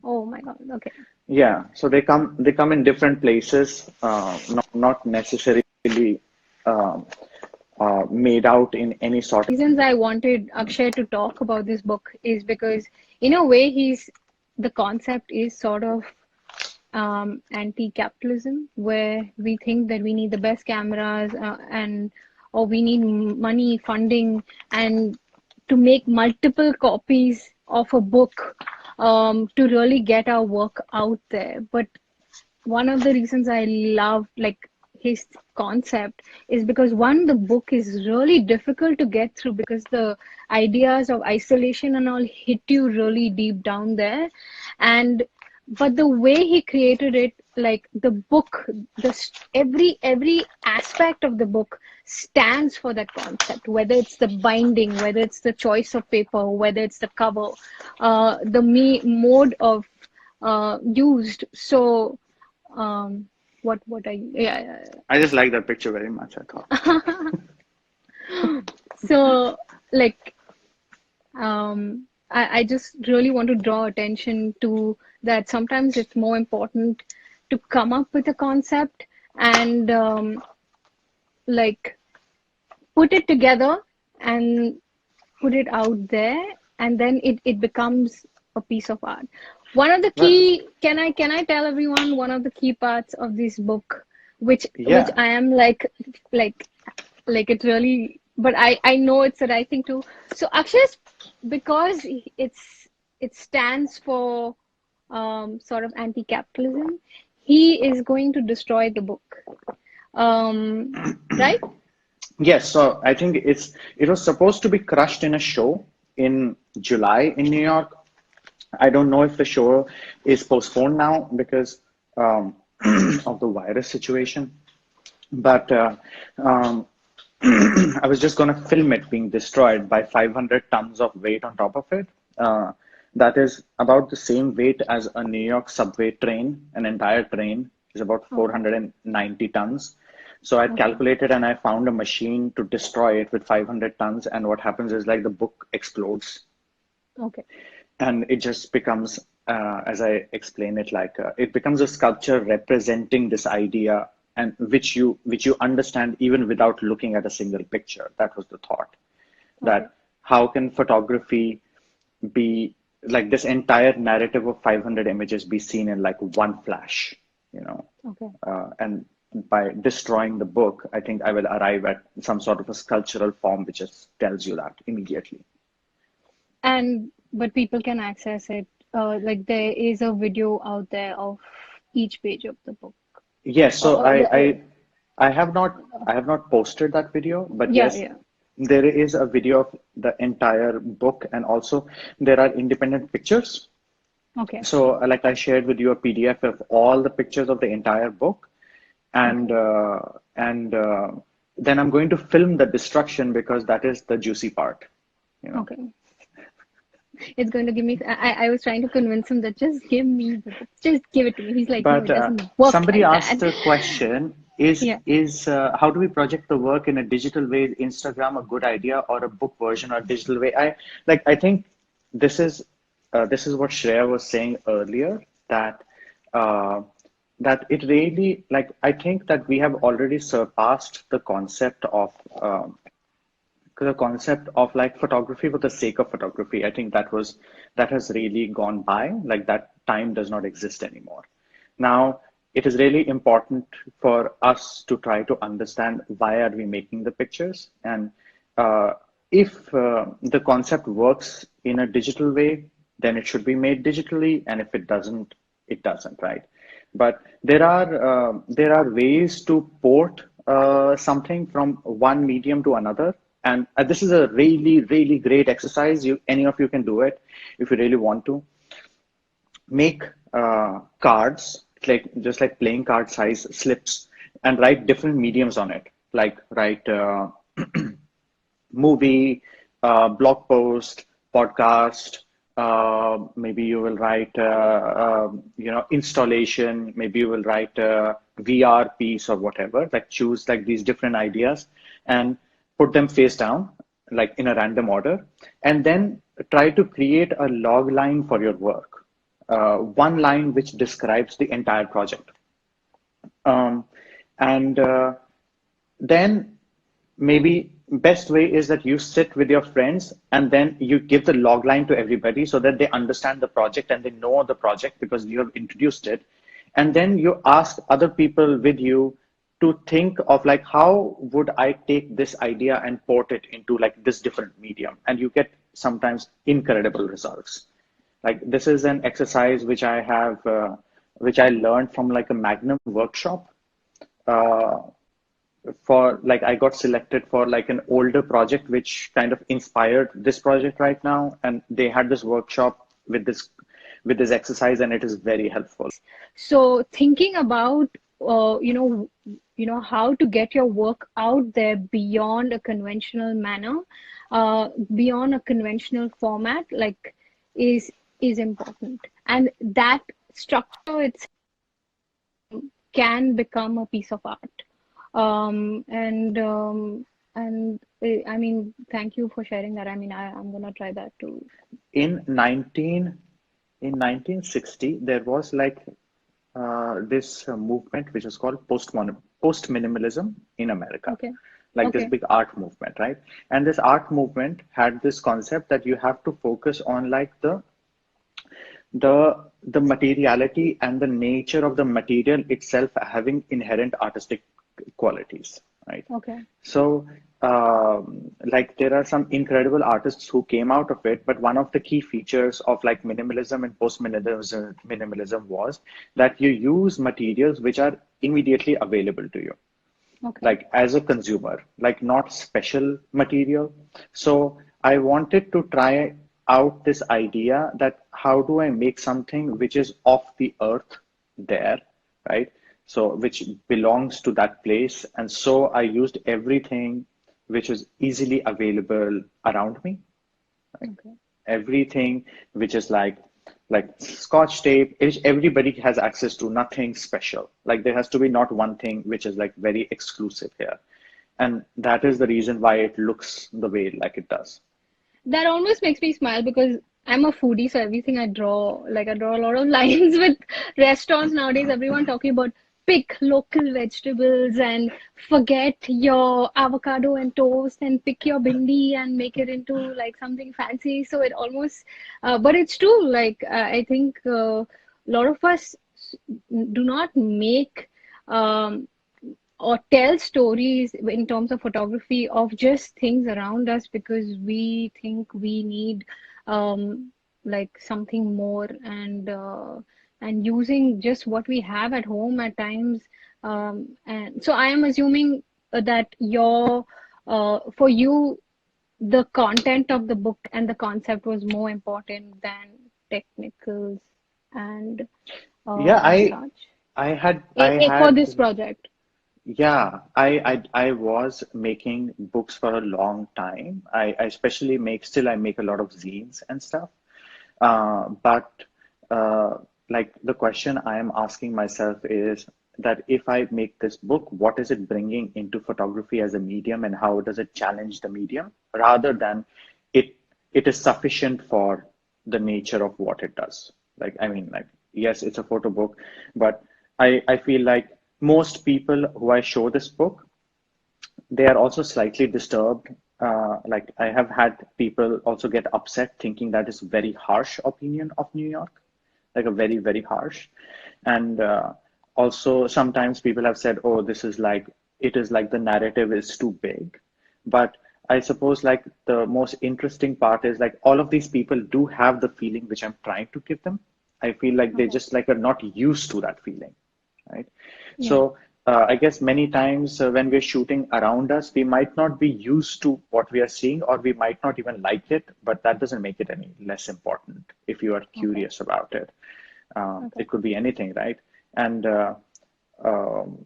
Oh my God. Okay. Yeah. So they come in different places, not necessarily um, made out in any sort Reasons I wanted Akshay to talk about this book is because, in a way, the concept is sort of anti-capitalism, where we think that we need the best cameras or we need money, funding, and to make multiple copies of a book to really get our work out there. But one of the reasons I love like his concept is because one, the book is really difficult to get through because the ideas of isolation and all hit you really deep down there. And but the way he created it, like the book, every aspect of the book stands for that concept, whether it's the binding, whether it's the choice of paper, whether it's the cover, mode of used. So what are you? Yeah. I just like that picture very much, I thought. So like I just really want to draw attention to that. Sometimes it's more important to come up with a concept and like put it together and put it out there, and then it becomes a piece of art. One of the Well, key, can I tell everyone one of the key parts of this book, which yeah. I am like it really, but I know it's the right thing too. So Akshay's, because it stands for sort of anti-capitalism, he is going to destroy the book. Right? Yes, so I think it was supposed to be crushed in a show in July in New York. I don't know if the show is postponed now because of the virus situation. But I was just going to film it being destroyed by 500 tons of weight on top of it. That is about the same weight as a New York subway train. An entire train is about Okay. 490 tons. So I Okay. calculated and I found a machine to destroy it with 500 tons. And what happens is like the book explodes Okay. and it just becomes, as I explain it, like it becomes a sculpture representing this idea, and which you understand even without looking at a single picture. That was the thought, Okay. that how can photography be like this entire narrative of 500 images be seen in like one flash, Okay. and by destroying the book, I think I will arrive at some sort of a sculptural form which just tells you that immediately. And but people can access it. Like there is a video out there of each page of the book. Yes, so The, I have not posted that video, but yeah, yes, yeah. there is a video of the entire book, and also there are independent pictures. Okay, So, like I shared with you a PDF of all the pictures of the entire book, and okay, then I'm going to film the destruction because that is the juicy part, you know. okay. It's going to give me. I was trying to convince him that just give me the book, just give it to me. He's like, no, But it doesn't work somebody like that. asked a question: Yeah. is how do we project the work in a digital way? Is Instagram a good idea, or a book version, or digital way? I think this is this is what Shreya was saying earlier, that uh, that it really, like, I think that we have already surpassed the concept of like photography for the sake of photography. I think that has really gone by. Like, that time does not exist anymore. Now, it is really important for us to try to understand why are we making the pictures, and uh, if the concept works in a digital way, then it should be made digitally, and if it doesn't, it doesn't, right? But there are ways to port something from one medium to another, and this is a really great exercise. Any of you can do it if you really want to. Make cards, like just like playing card size slips, and write different mediums on it. Like, write movie, blog post, podcast. Maybe you will write, installation. Maybe you will write a VR piece or whatever. Like, choose like these different ideas and put them face down, like in a random order, and then try to create a log line for your work. One line which describes the entire project. Um, and then maybe best way is that you sit with your friends and then you give the log line to everybody so that they understand the project and they know the project because you have introduced it. And then you ask other people with you to think of like, how would I take this idea and port it into like this different medium, and you get sometimes incredible results. Like, this is an exercise which I learned from like a Magnum workshop. uh, for like, I got selected for like an older project which kind of inspired this project right now, and they had this workshop with this exercise, and it is very helpful. So thinking about how to get your work out there beyond a conventional manner, beyond a conventional format, like is is important, and that structure itself can become a piece of art. I mean, thank you for sharing that. I mean, I'm gonna try that too. in 19 in 1960, there was like this movement which is called post minimalism in America, Okay. like this Okay. big art movement, right? And this art movement had this concept that you have to focus on like the materiality and the nature of the material itself having inherent artistic qualities, right? Okay. So, like, there are some incredible artists who came out of it, but one of the key features of like minimalism and minimalism was that you use materials which are immediately available to you, Okay. like as a consumer, like not special material. So I wanted to try out this idea that how do I make something which is off the earth there, right? So which belongs to that place. And so I used everything which was easily available around me, Okay. everything which is like scotch tape, which everybody has access to, nothing special. Like, there has to be not one thing which is like very exclusive here, and that is the reason why it looks the way like it does. That almost makes me smile because I'm a foodie, so everything I draw, like I draw a lot of lines with restaurants nowadays. Everyone talking about pick local vegetables and forget your avocado and toast and pick your bindi and make it into like something fancy. So it almost, but it's true. Like I think a lot of us do not make um, or tell stories in terms of photography of just things around us because we think we need like something more, and using just what we have at home at times. And so I am assuming that for you, the content of the book and the concept was more important than technicals and Yeah, such I for had this project. Yeah, I was making books for a long time. I especially I make a lot of zines and stuff. But like the question I am asking myself is that if I make this book, what is it bringing into photography as a medium, and how does it challenge the medium, rather than it it is sufficient for the nature of what it does. Like, I mean, like, yes, it's a photo book, but I feel like most people who I show this book, they are also slightly disturbed. Like, I have had people also get upset thinking that is very harsh opinion of New York, like a very, very harsh. And also sometimes people have said, oh, this is like, it is like the narrative is too big. But I suppose like the most interesting part is like all of these people do have the feeling which I'm trying to give them. I feel like they Okay. just like are not used to that feeling, right? Yeah. So I guess many times when we're shooting around us, we might not be used to what we are seeing, or we might not even like it, but that doesn't make it any less important if you are Okay. curious about it. Okay. It could be anything, right? And um,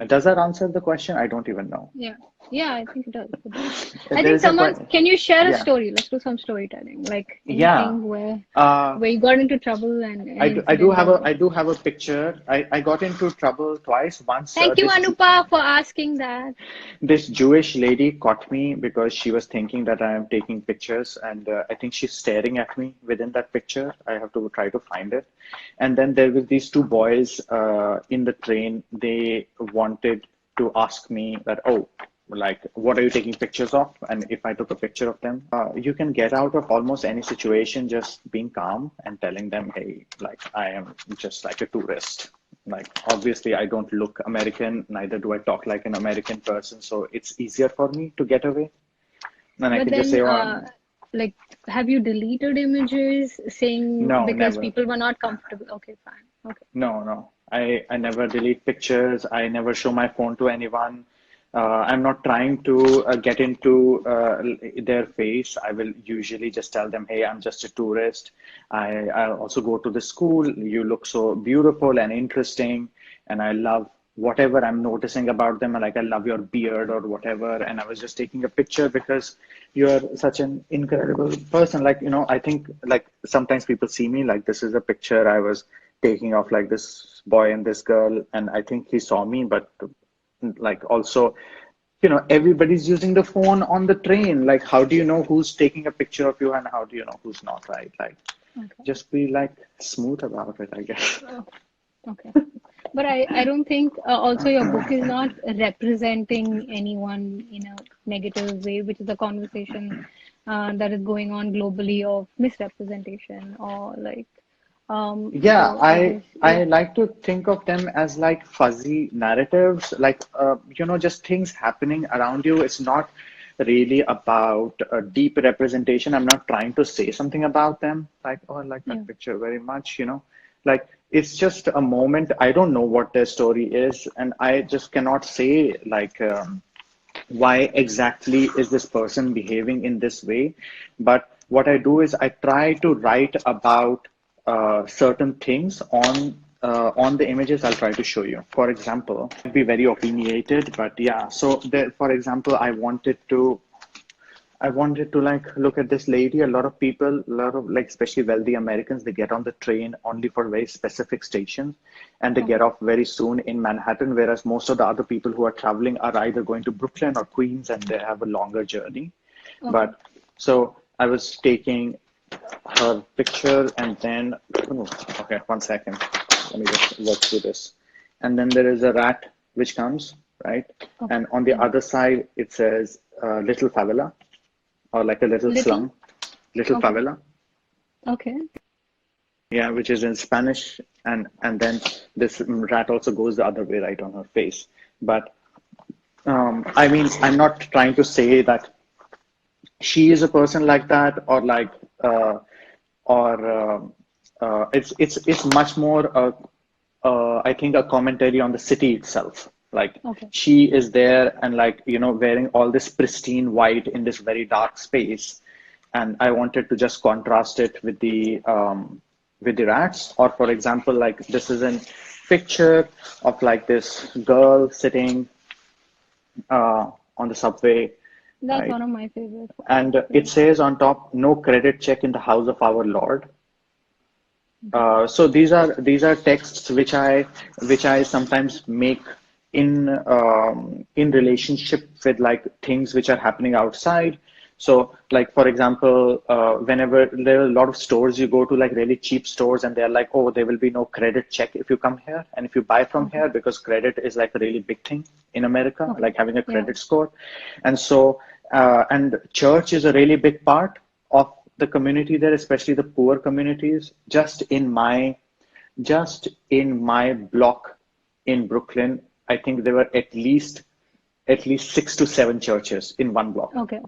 does that answer the question? I don't even know. Yeah. Yeah, I think it does. It does. I There think is a someone, question. can you share a Yeah, story? Let's do some storytelling. Like yeah. anything Uh, where you got into trouble and an incident I or do have a picture. I got into trouble twice. Once thank you, Anupa, for asking that. this Jewish lady caught me because she was thinking that I am taking pictures, and I think she's staring at me within that picture. I have to try to find it. And then there was these two boys in the train. They wanted to ask me that, oh, like, what are you taking pictures of? And if I took a picture of them, you can get out of almost any situation just being calm and telling them, hey, like, I am just like a tourist. Like, obviously, I don't look American, neither do I talk like an American person. So it's easier for me to get away. And I But can just say, then, oh, like, have you deleted images saying no, because never. people were not comfortable? Okay, fine. Okay. No, no. I never delete pictures. I never show my phone to anyone. I'm not trying to get into their face. I will usually just tell them, hey, I'm just a tourist. I also go to the school. You look so beautiful and interesting. And I love whatever I'm noticing about them. Like, I love your beard or whatever. And I was just taking a picture because you're such an incredible person. Like, I think like sometimes people see me like this is a picture I was taking of like this boy and this girl, and I think he saw me, but like also, everybody's using the phone on the train. Like, how do you know who's taking a picture of you, and how do you know who's not, right? Like, Okay. just be like smooth about it, I guess. Oh, okay. But I don't think also your book is not representing anyone in a negative way, which is a conversation that is going on globally of misrepresentation or like Yeah, so I guess I yeah. like to think of them as like fuzzy narratives, like just things happening around you. It's not really about a deep representation. I'm not trying to say something about them, like, oh, I like Yeah. that picture very much. Like, it's just a moment. I don't know what their story is, and I just cannot say like why exactly is this person behaving in this way. But what I do is I try to write about certain things on the images I'll try to show you. For example, I'd be very opinionated, but yeah. So there, for example, I wanted to like look at this lady. A lot of people, a lot of like especially wealthy Americans, they get on the train only for very specific stations, and they get Okay. off very soon in Manhattan, whereas most of the other people who are traveling are either going to Brooklyn or Queens, and they have a longer journey. Okay. But so I was taking her picture, and then okay, 1 second. Let me just work through this. And then there is a rat which comes, right? Okay. And on the Yeah. other side it says little favela, or like a little Little. slum, little Okay. favela. Okay. Yeah, which is in Spanish, and then this rat also goes the other way, right on her face. But I mean, I'm not trying to say that she is a person like that, or like, or it's much more I think a commentary on the city itself. Like Okay. she is there and like wearing all this pristine white in this very dark space, and I wanted to just contrast it with the rats. Or for example, like this is a picture of like this girl sitting on the subway, That's right? one of my favorite And photos. Yeah. it says on top, "No credit check in the house of our Lord." So these are texts which I sometimes make in relationship with like things which are happening outside. So like for example, whenever there are a lot of stores you go to, like really cheap stores, and they're like, oh, there will be no credit check if you come here and if you buy from Okay. here, because credit is like a really big thing in America, Okay. like having a Yeah. credit score. And so and church is a really big part of the community there, especially the poor communities. Just in my block in Brooklyn, I think there were at least 6 to 7 churches in one block. Okay.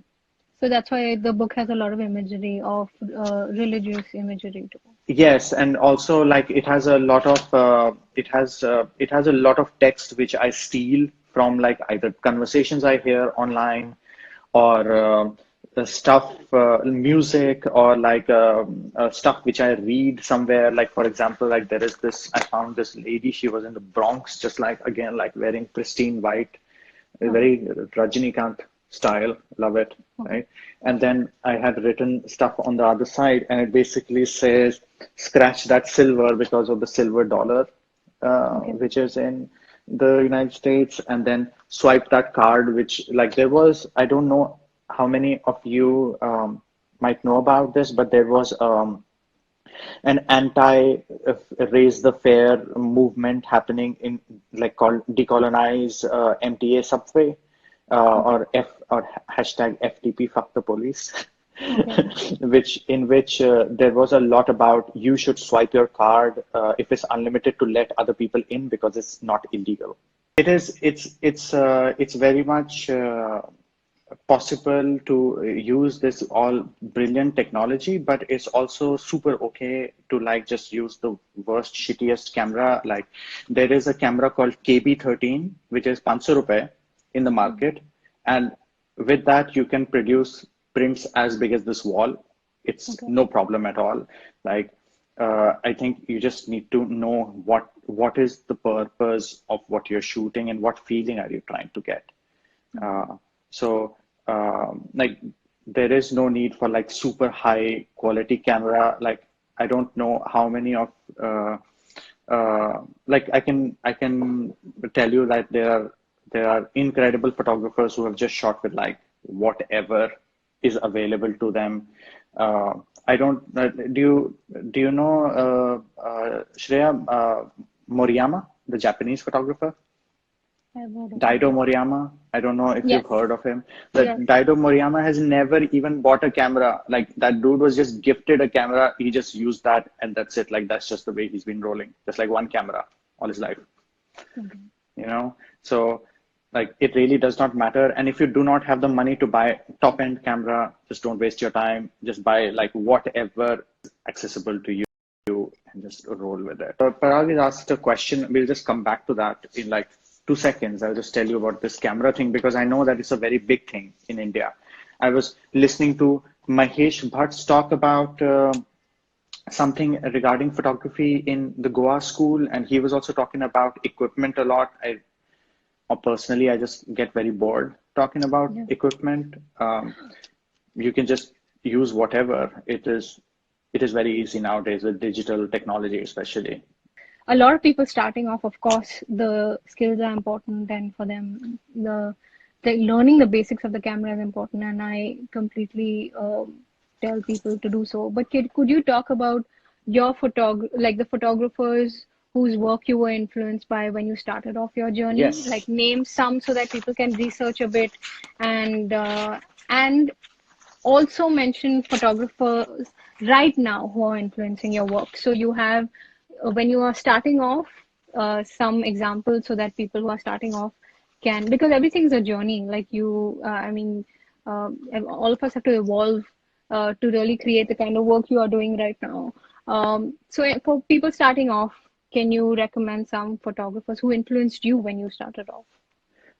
So that's why the book has a lot of imagery of religious imagery too. Yes, and also like it has a lot of text which I steal from like either conversations I hear online, or the stuff, music, or like stuff which I read somewhere. Like for example, like I found this lady. She was in the Bronx, just like again like wearing pristine white, a Okay. very Rajinikanth style. Love it, Okay. right? And then I had written stuff on the other side, and it basically says, "Scratch that silver because of the silver dollar, Okay. which is in the United States," and then swipe that card, which like there was, I don't know how many of you might know about this, but there was an anti-raise the fare movement happening in like called decolonize MTA subway, Okay. or hashtag FTP fuck the police, Okay. which there was a lot about you should swipe your card if it's unlimited to let other people in because it's not illegal. It's very much possible to use this all brilliant technology, but it's also super okay to like just use the worst, shittiest camera. Like there is a camera called KB13, which is 500 rupees in the market, and with that you can produce prints as big as this wall. It's Okay. no problem at all. Like I think you just need to know what is the purpose of what you're shooting and what feeling are you trying to get. So like there is no need for like super high quality camera. Like I don't know how many of like I can tell you that there are incredible photographers who have just shot with like whatever is available to them. I don't do you know Shreya Moriyama, the Japanese photographer? I've heard of Daido him. Moriyama. I don't know if Yes. you've heard of him. That Yes. Daido Moriyama has never even bought a camera. Like that dude was just gifted a camera. He just used that and that's it. Like that's just the way he's been rolling. Just like one camera all his life. Okay. So like it really does not matter. And if you do not have the money to buy top end camera, just don't waste your time. Just buy like whatever is accessible to you and just roll with it. Parag has asked a question. We'll just come back to that in like 2 seconds. I'll just tell you about this camera thing because I know that it's a very big thing in India. I was listening to Mahesh Bhatt's talk about something regarding photography in the Goa school, and he was also talking about equipment a lot. Or personally, I just get very bored talking about Yeah. equipment. You can just use whatever. It is very easy nowadays with digital technology, especially. A lot of people starting off, of course, the skills are important, and for them, the learning the basics of the camera is important, and I completely tell people to do so. But could you talk about your like the photographers whose work you were influenced by when you started off your journey? Like Yes. name some so that people can research a bit, and also mention photographers right now who are influencing your work. So you have, when you are starting off, some examples so that people who are starting off can, because everything's a journey. Like all of us have to evolve to really create the kind of work you are doing right now. So for people starting off, can you recommend some photographers who influenced you when you started off?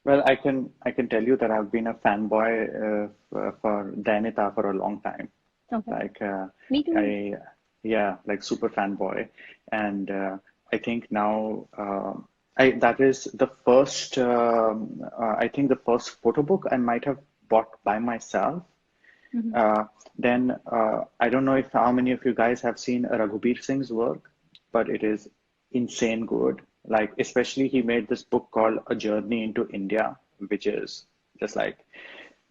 Well, I can tell you that I've been a fanboy for Dainita for a long time. Okay. Like Me too. I yeah, like super fanboy, and I think now I that is the first I think the first photo book I might have bought by myself. Hmm. Then I don't know if how many of you guys have seen Raghuveer Singh's work, but it is insane good. Like especially he made this book called A Journey into India, which is just like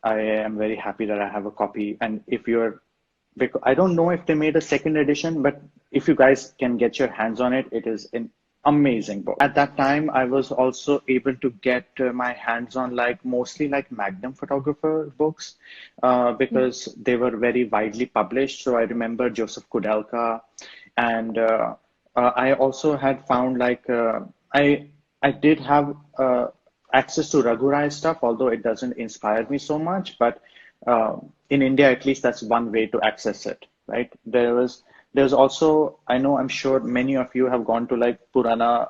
I am very happy that I have a copy. And if you're, because I don't know if they made a second edition, but if you guys can get your hands on it, it is an amazing book. At that time, I was also able to get my hands on like mostly like Magnum photographer books Yeah. because they were very widely published. So I remember Joseph Kudelka, and I also had found like I did have access to Raghu Rai stuff, although it doesn't inspire me so much. But in India, at least that's one way to access it, right? There's also, I know, I'm sure many of you have gone to like Purana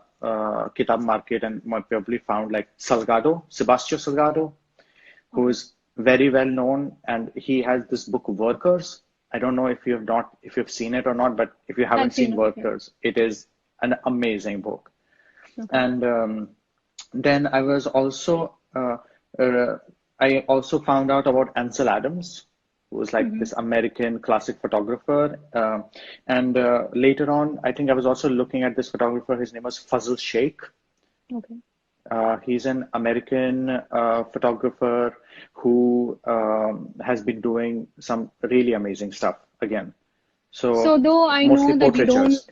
Kitab Market and might probably found like Salgado, Sebastio Salgado, who Okay. is very well known, and he has this book Workers. I don't know if you've seen it or not, but if you I've haven't seen seen it. Yeah. Workers, it is an amazing book. Okay. And then uh, I also found out about Ansel Adams, who was like Hmm. this American classic photographer. And later on, I think I was also looking at this photographer. His name was Fazl Sheikh. Okay. He's an American photographer who has been doing some really amazing stuff again. So So though I mostly know that you don't, portraitures.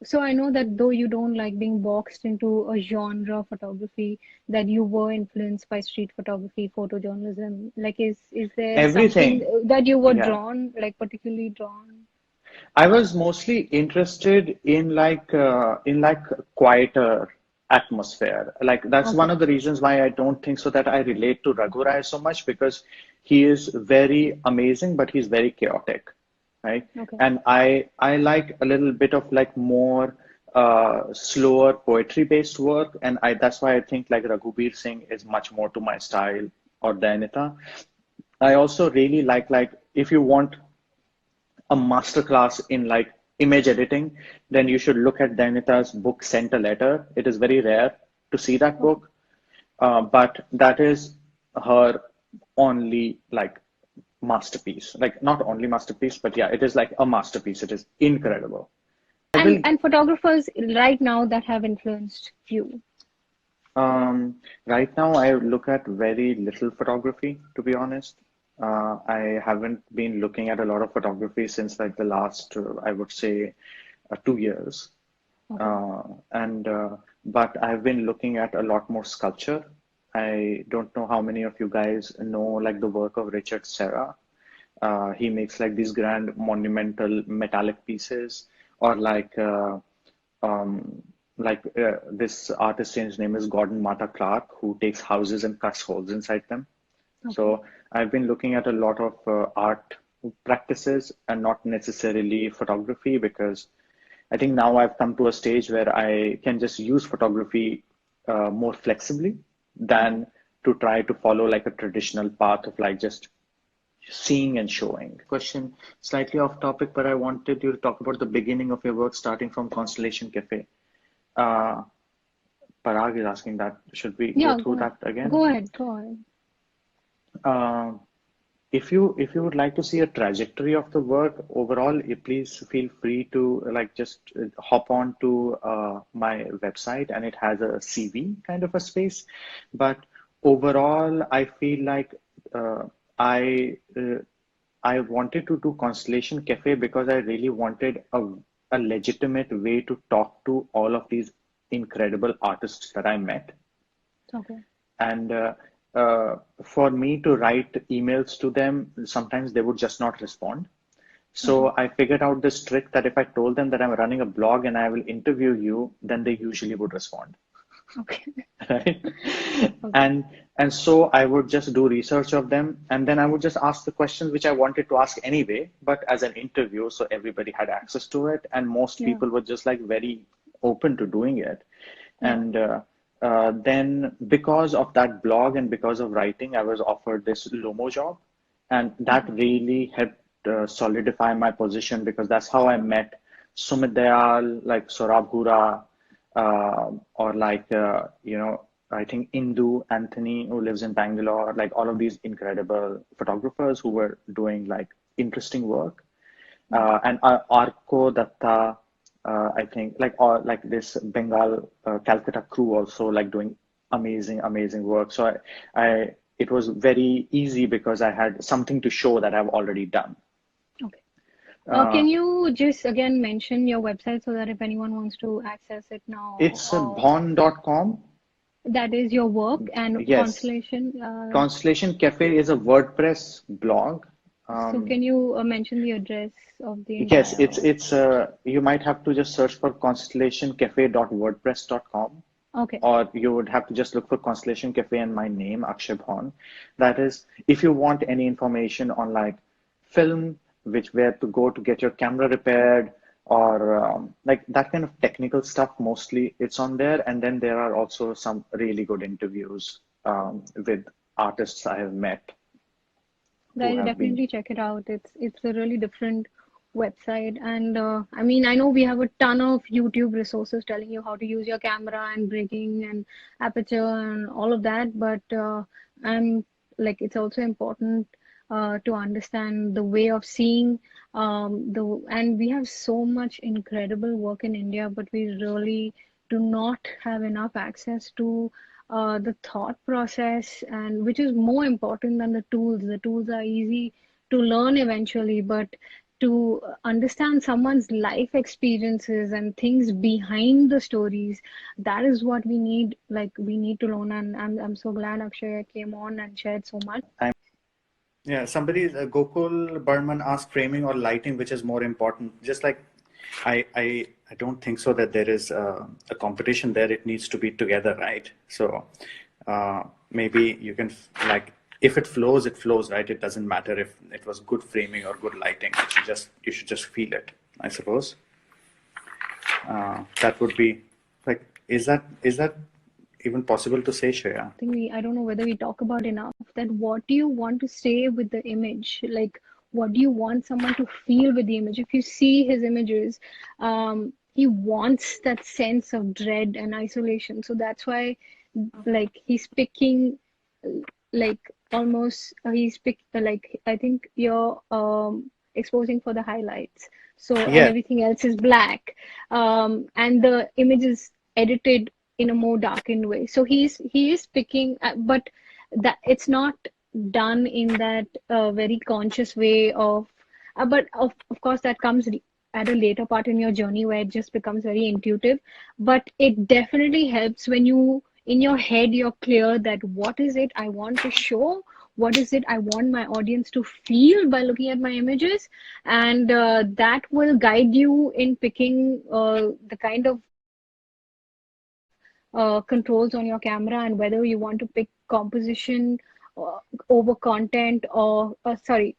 so I know that though you don't like being boxed into a genre of photography, that you were influenced by street photography, photojournalism. Like, is there something Everything. that you were Yeah. drawn, like particularly drawn? I was mostly interested in like quieter atmosphere. Like that's one Okay. of the reasons why I don't think so that I relate to Raghu Rai so much because he is very amazing, but he's very chaotic, right? Okay. And I like a little bit of like more slower poetry based work, and I that's why I think like Raghuveer Singh is much more to my style or Dainita. I also really like if you want a masterclass in like image editing, then you should look at Dainita's book Sent a Letter. It is very rare to see that Okay. book, but that is her only like masterpiece. Like not only masterpiece, but yeah, it is like a masterpiece. It is incredible. I will And photographers right now that have influenced you. right now I look at very little photography, to be honest. I haven't been looking at a lot of photography since like the last, I would say, 2 years. Okay. Uh, and but I've been looking at a lot more sculpture. I don't know how many of you guys know like the work of Richard Serra. He makes like these grand monumental metallic pieces, or um, this artist, his name is Gordon Mata Clark, who takes houses and cuts holes inside them. Okay. So I've been looking at a lot of art practices and not necessarily photography because I think now I've come to a stage where I can just use photography more flexibly Okay. than to try to follow like a traditional path of like just seeing and showing. Question slightly off topic, but I wanted you to talk about the beginning of your work starting from Constellation Cafe. Uh, Parag is asking that. Should we go Yeah, through go that again? go ahead, go ahead. Uh, if you would like to see a trajectory of the work overall, please feel free to like just hop on to my website and it has a CV kind of a space. But overall, I feel like uh, I I wanted to do Constellation Cafe because I really wanted a legitimate way to talk to all of these incredible artists that I met Okay. and for me to write emails to them, sometimes they would just not respond. So I figured out this trick that if I told them that I'm running a blog and I will interview you, then they usually would respond. Okay. Right? Okay. And so I would just do research of them, and then I would just ask the questions which I wanted to ask anyway, but as an interview, so everybody had access to it, and most Yeah. people were just like very open to doing it. Yeah. And then because of that blog and because of writing, I was offered this Lomo job, and that really helped solidify my position, because that's how I met Sumit Dayal, like Saurabh Hura, or like I think Indu Anthony, who lives in Bangalore, like all of these incredible photographers who were doing like interesting work, and Arko Datta, I think, like this Bengal Calcutta crew also like doing amazing work. So I it was very easy because I had something to show that I've already done. Okay. Uh, Can you just again mention your website so that if anyone wants to access it now, it's bhon.com. that is your work and Yes. Constellation. Constellation Cafe is a WordPress blog. So can you mention the address of the Yes, entire? it's you might have to just search for constellationcafe.wordpress.com, Okay. or you would have to just look for Constellation Cafe and my name, Akshay Bhoan. That is, if you want any information on like film, where to go to get your camera repaired, or like that kind of technical stuff, mostly it's on there. And then there are also some really good interviews with artists I have met who I'll have been. definitely check it out. It's a really different website, and I mean, I know we have a ton of YouTube resources telling you how to use your camera and breaking and aperture and all of that, but I'm like, it's also important to understand the way of seeing and we have so much incredible work in India, but we really do not have enough access to the thought process, and which is more important than the tools. The tools are easy to learn eventually, but to understand someone's life experiences and things behind the stories, that is what we need. Like, we need to learn, and I'm so glad Akshay came on and shared so much. Yeah, somebody, Gokul Burman asked framing or lighting, which is more important. Just like I don't think so that there is a competition there. It needs to be together, right? So maybe you can like, if it flows, right? It doesn't matter if it was good framing or good lighting. You should just feel it, I suppose. That would be like, is that even possible to say, Shreya? I don't know whether we talk about enough that what do you want to say with the image? Like, what do you want someone to feel with the image? If you see his images, he wants that sense of dread and isolation. So that's why, like, he's picking, like, almost, like, I think you're exposing for the highlights. So, and Yeah, everything else is black. And the image is edited in a more darkened way. So he is picking, but that it's not done in that very conscious way of, but of course that comes at a later part in your journey where it just becomes very intuitive. But it definitely helps when you, in your head, you're clear that what is it I want to show, what is it I want my audience to feel by looking at my images, and that will guide you in picking the kind of controls on your camera, and whether you want to pick composition over content, or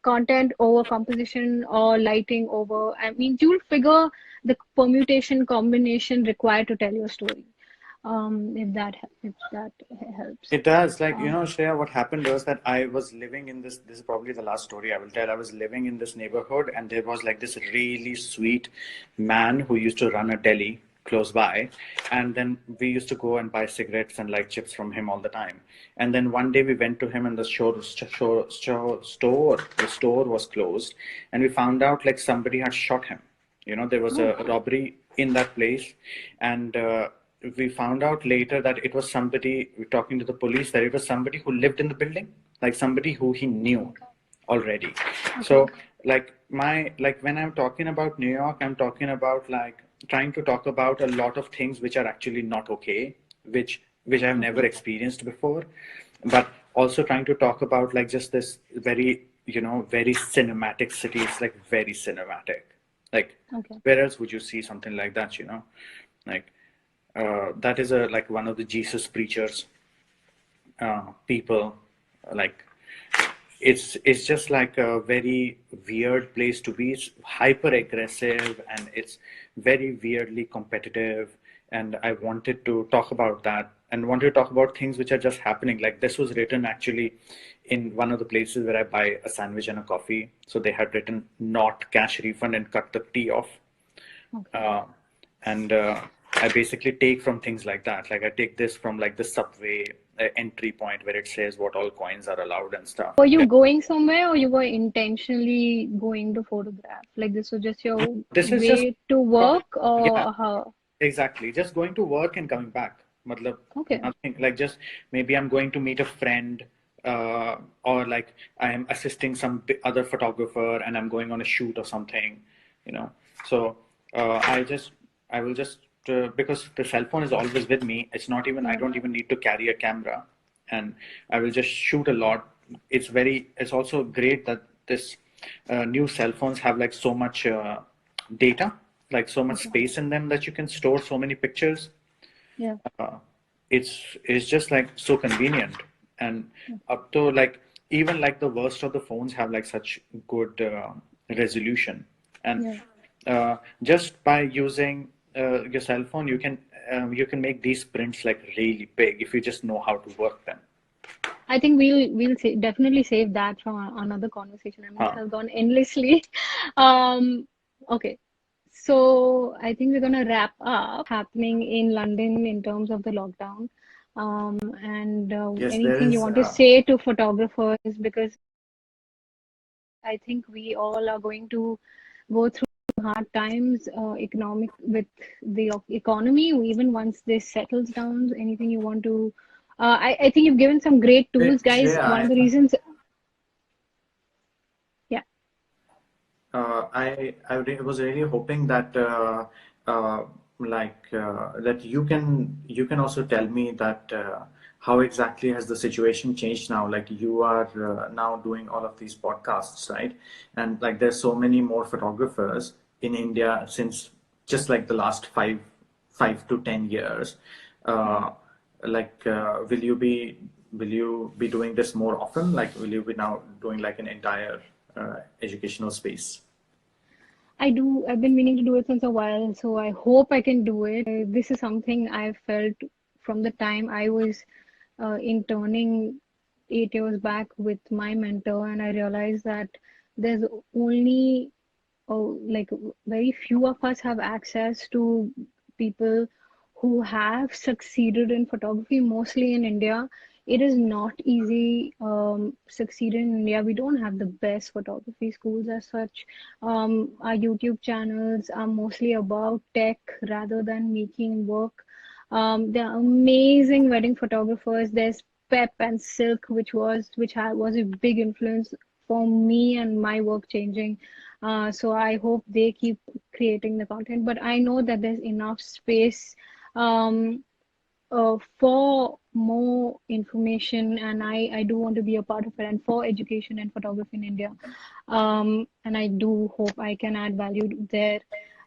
content over composition, or lighting over, I mean, you'll figure the permutation combination required to tell your story. If that helps. It does. Like, Shreya, what happened was that I was living in this is probably the last story I will tell. I was living in this neighborhood, and there was like this really sweet man who used to run a deli close by. And then we used to go and buy cigarettes and like chips from him all the time. And then one day we went to him, and the store was closed. And we found out like somebody had shot him. There was a robbery in that place. And we found out later that it was somebody, talking to the police, that it was somebody who lived in the building, like somebody who he knew already. Okay. So like when I'm talking about New York, I'm talking about like trying to talk about a lot of things which are actually not okay, which I've never experienced before. But also trying to talk about like just this very, very cinematic city. It's like very cinematic. Like, Okay. where else would you see something like that, Like, that is like one of the Jesus preachers, people, like, it's just like a very weird place to be. It's hyper aggressive and it's very weirdly competitive. And I wanted to talk about that and wanted to talk about things which are just happening. Like, this was written actually in one of the places where I buy a sandwich and a coffee. So they had written not cash refund and cut the T off. Okay. And I basically take from things like that. Like, I take this from like the subway entry point where it says what all coins are allowed and stuff. Were you going somewhere, or you were intentionally going to photograph? Like this was just your This is just way to work, yeah, or how? exactly. Just going to work and coming back. Matlab, Okay. nothing. Like, just maybe I'm going to meet a friend, or like I'm assisting some other photographer and I'm going on a shoot or something, So I will just because the cell phone is always with me. It's not even I Yeah. don't even need to carry a camera, and I will just shoot a lot. It's also great that this new cell phones have like so much data, like so much Okay. space in them that you can store so many pictures. Yeah. It's just like so convenient, and up to like even like the worst of the phones have like such good resolution, and Yeah. just by using your cell phone you can make these prints like really big if you just know how to work them. I think we'll definitely save that from another conversation. I mean, this Huh. has gone endlessly. Um, okay. So I think we're gonna wrap up happening in London in terms of the lockdown. And Yes, there anything you is. want to say to photographers, because I think we all are going to go through hard times, economic with the economy. Even once this settles down, anything you want to? I think you've given some great Wait, tools, guys. Shreya, One of the reasons, yeah, I was really hoping that that you can also tell me that how exactly has the situation changed now? Like, you are now doing all of these podcasts, right? And like, there's so many more photographers in India since just like the last 5 to 10 years. Uh, will you be doing this more often? Like, will you be now doing like an entire educational space? I do. I've been meaning to do it since a while, so I hope I can do it. This is something I've felt from the time I was interning 8 years back with my mentor, and I realized that there's only like very few of us have access to people who have succeeded in photography, mostly in India. It is not easy succeeding in India. We don't have the best photography schools as such. Our YouTube channels are mostly about tech rather than making work. There are amazing wedding photographers. There's Pep and Silk, was a big influence for me and my work changing. So I hope they keep creating the content. But I know that there's enough space um, for more information, and I do want to be a part of it, and for education and photography in India. And I do hope I can add value there.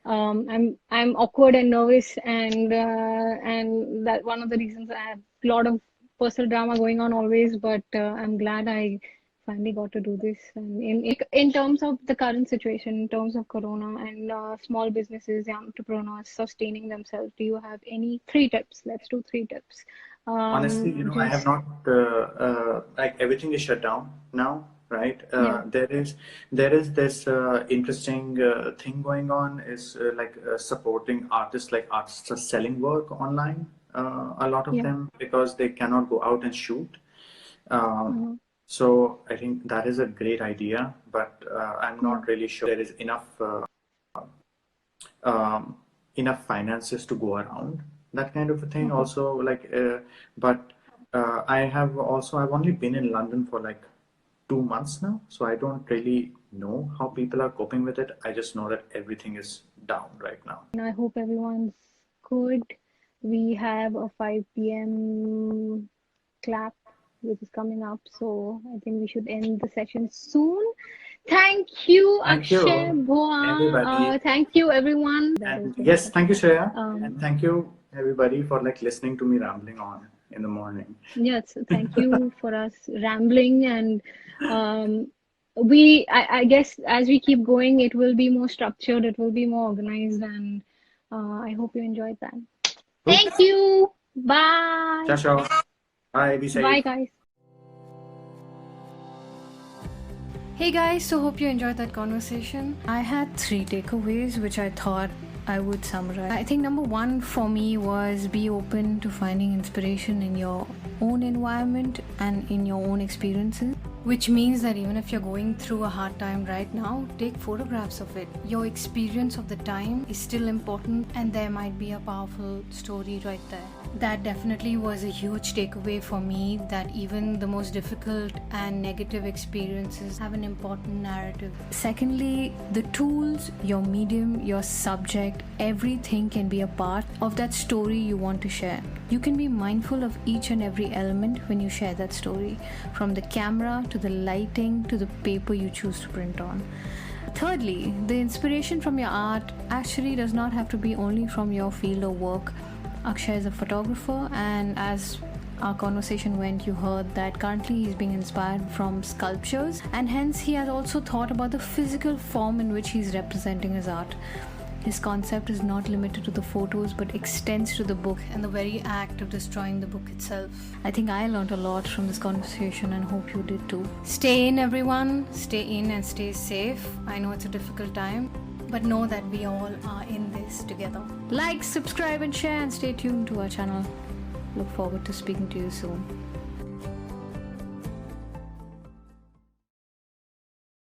I'm awkward and nervous, and that one of the reasons I have a lot of personal drama going on always. But I'm glad I finally got to do this. And in terms of the current situation, in terms of Corona and small businesses, young entrepreneurs sustaining themselves, do you have any 3 tips? Let's do 3 tips. Honestly, I have Just not like, everything is shut down now, right? yeah. There is this interesting thing going on, is like supporting artists. Like, artists are selling work online, a lot of Yeah. them, because they cannot go out and shoot. Um, Mhm. so I think that is a great idea, but I'm Yeah. not really sure there is um, enough finances to go around that kind of a thing. Okay. Also, like, but I've only been in London for like 2 months now, so I don't really know how people are coping with it. I just know that everything is down right now. And I hope everyone's good. We have a 5 p.m. clap which is coming up. So I think we should end the session soon. Thank you, Thank you, Akshay Bhoan. everybody. Thank you, everyone. And yes, thank you, Shreya. And thank you, everybody, for listening to me rambling on in the morning. Yes, thank you for us rambling. And I guess as we keep going, it will be more structured, it will be more organized, and I hope you enjoyed that. Thank you. Bye. Ciao, ciao. Bye. Be safe. Bye, guys. Hey guys, so hope you enjoyed that conversation. I had 3 takeaways which I thought I would summarize. I think number 1 for me was be open to finding inspiration in your own environment and in your own experiences, which means that even if you're going through a hard time right now, take photographs of it. Your experience of the time is still important, and there might be a powerful story right there. That definitely was a huge takeaway for me, that even the most difficult and negative experiences have an important narrative. Secondly, the tools, your medium, your subject, everything can be a part of that story you want to share. You can be mindful of each and every element when you share that story, from the camera to the lighting to the paper you choose to print on. Thirdly, the inspiration from your art actually does not have to be only from your field of work. Akshay is a photographer, and as our conversation went, you heard that currently he's being inspired from sculptures, and hence he has also thought about the physical form in which he's representing his art. His concept is not limited to the photos but extends to the book and the very act of destroying the book itself. I think I learned a lot from this conversation and hope you did too. Stay in, everyone. Stay in and stay safe. I know it's a difficult time, but know that we all are in this together. Like, subscribe and share, and stay tuned to our channel. Look forward to speaking to you soon.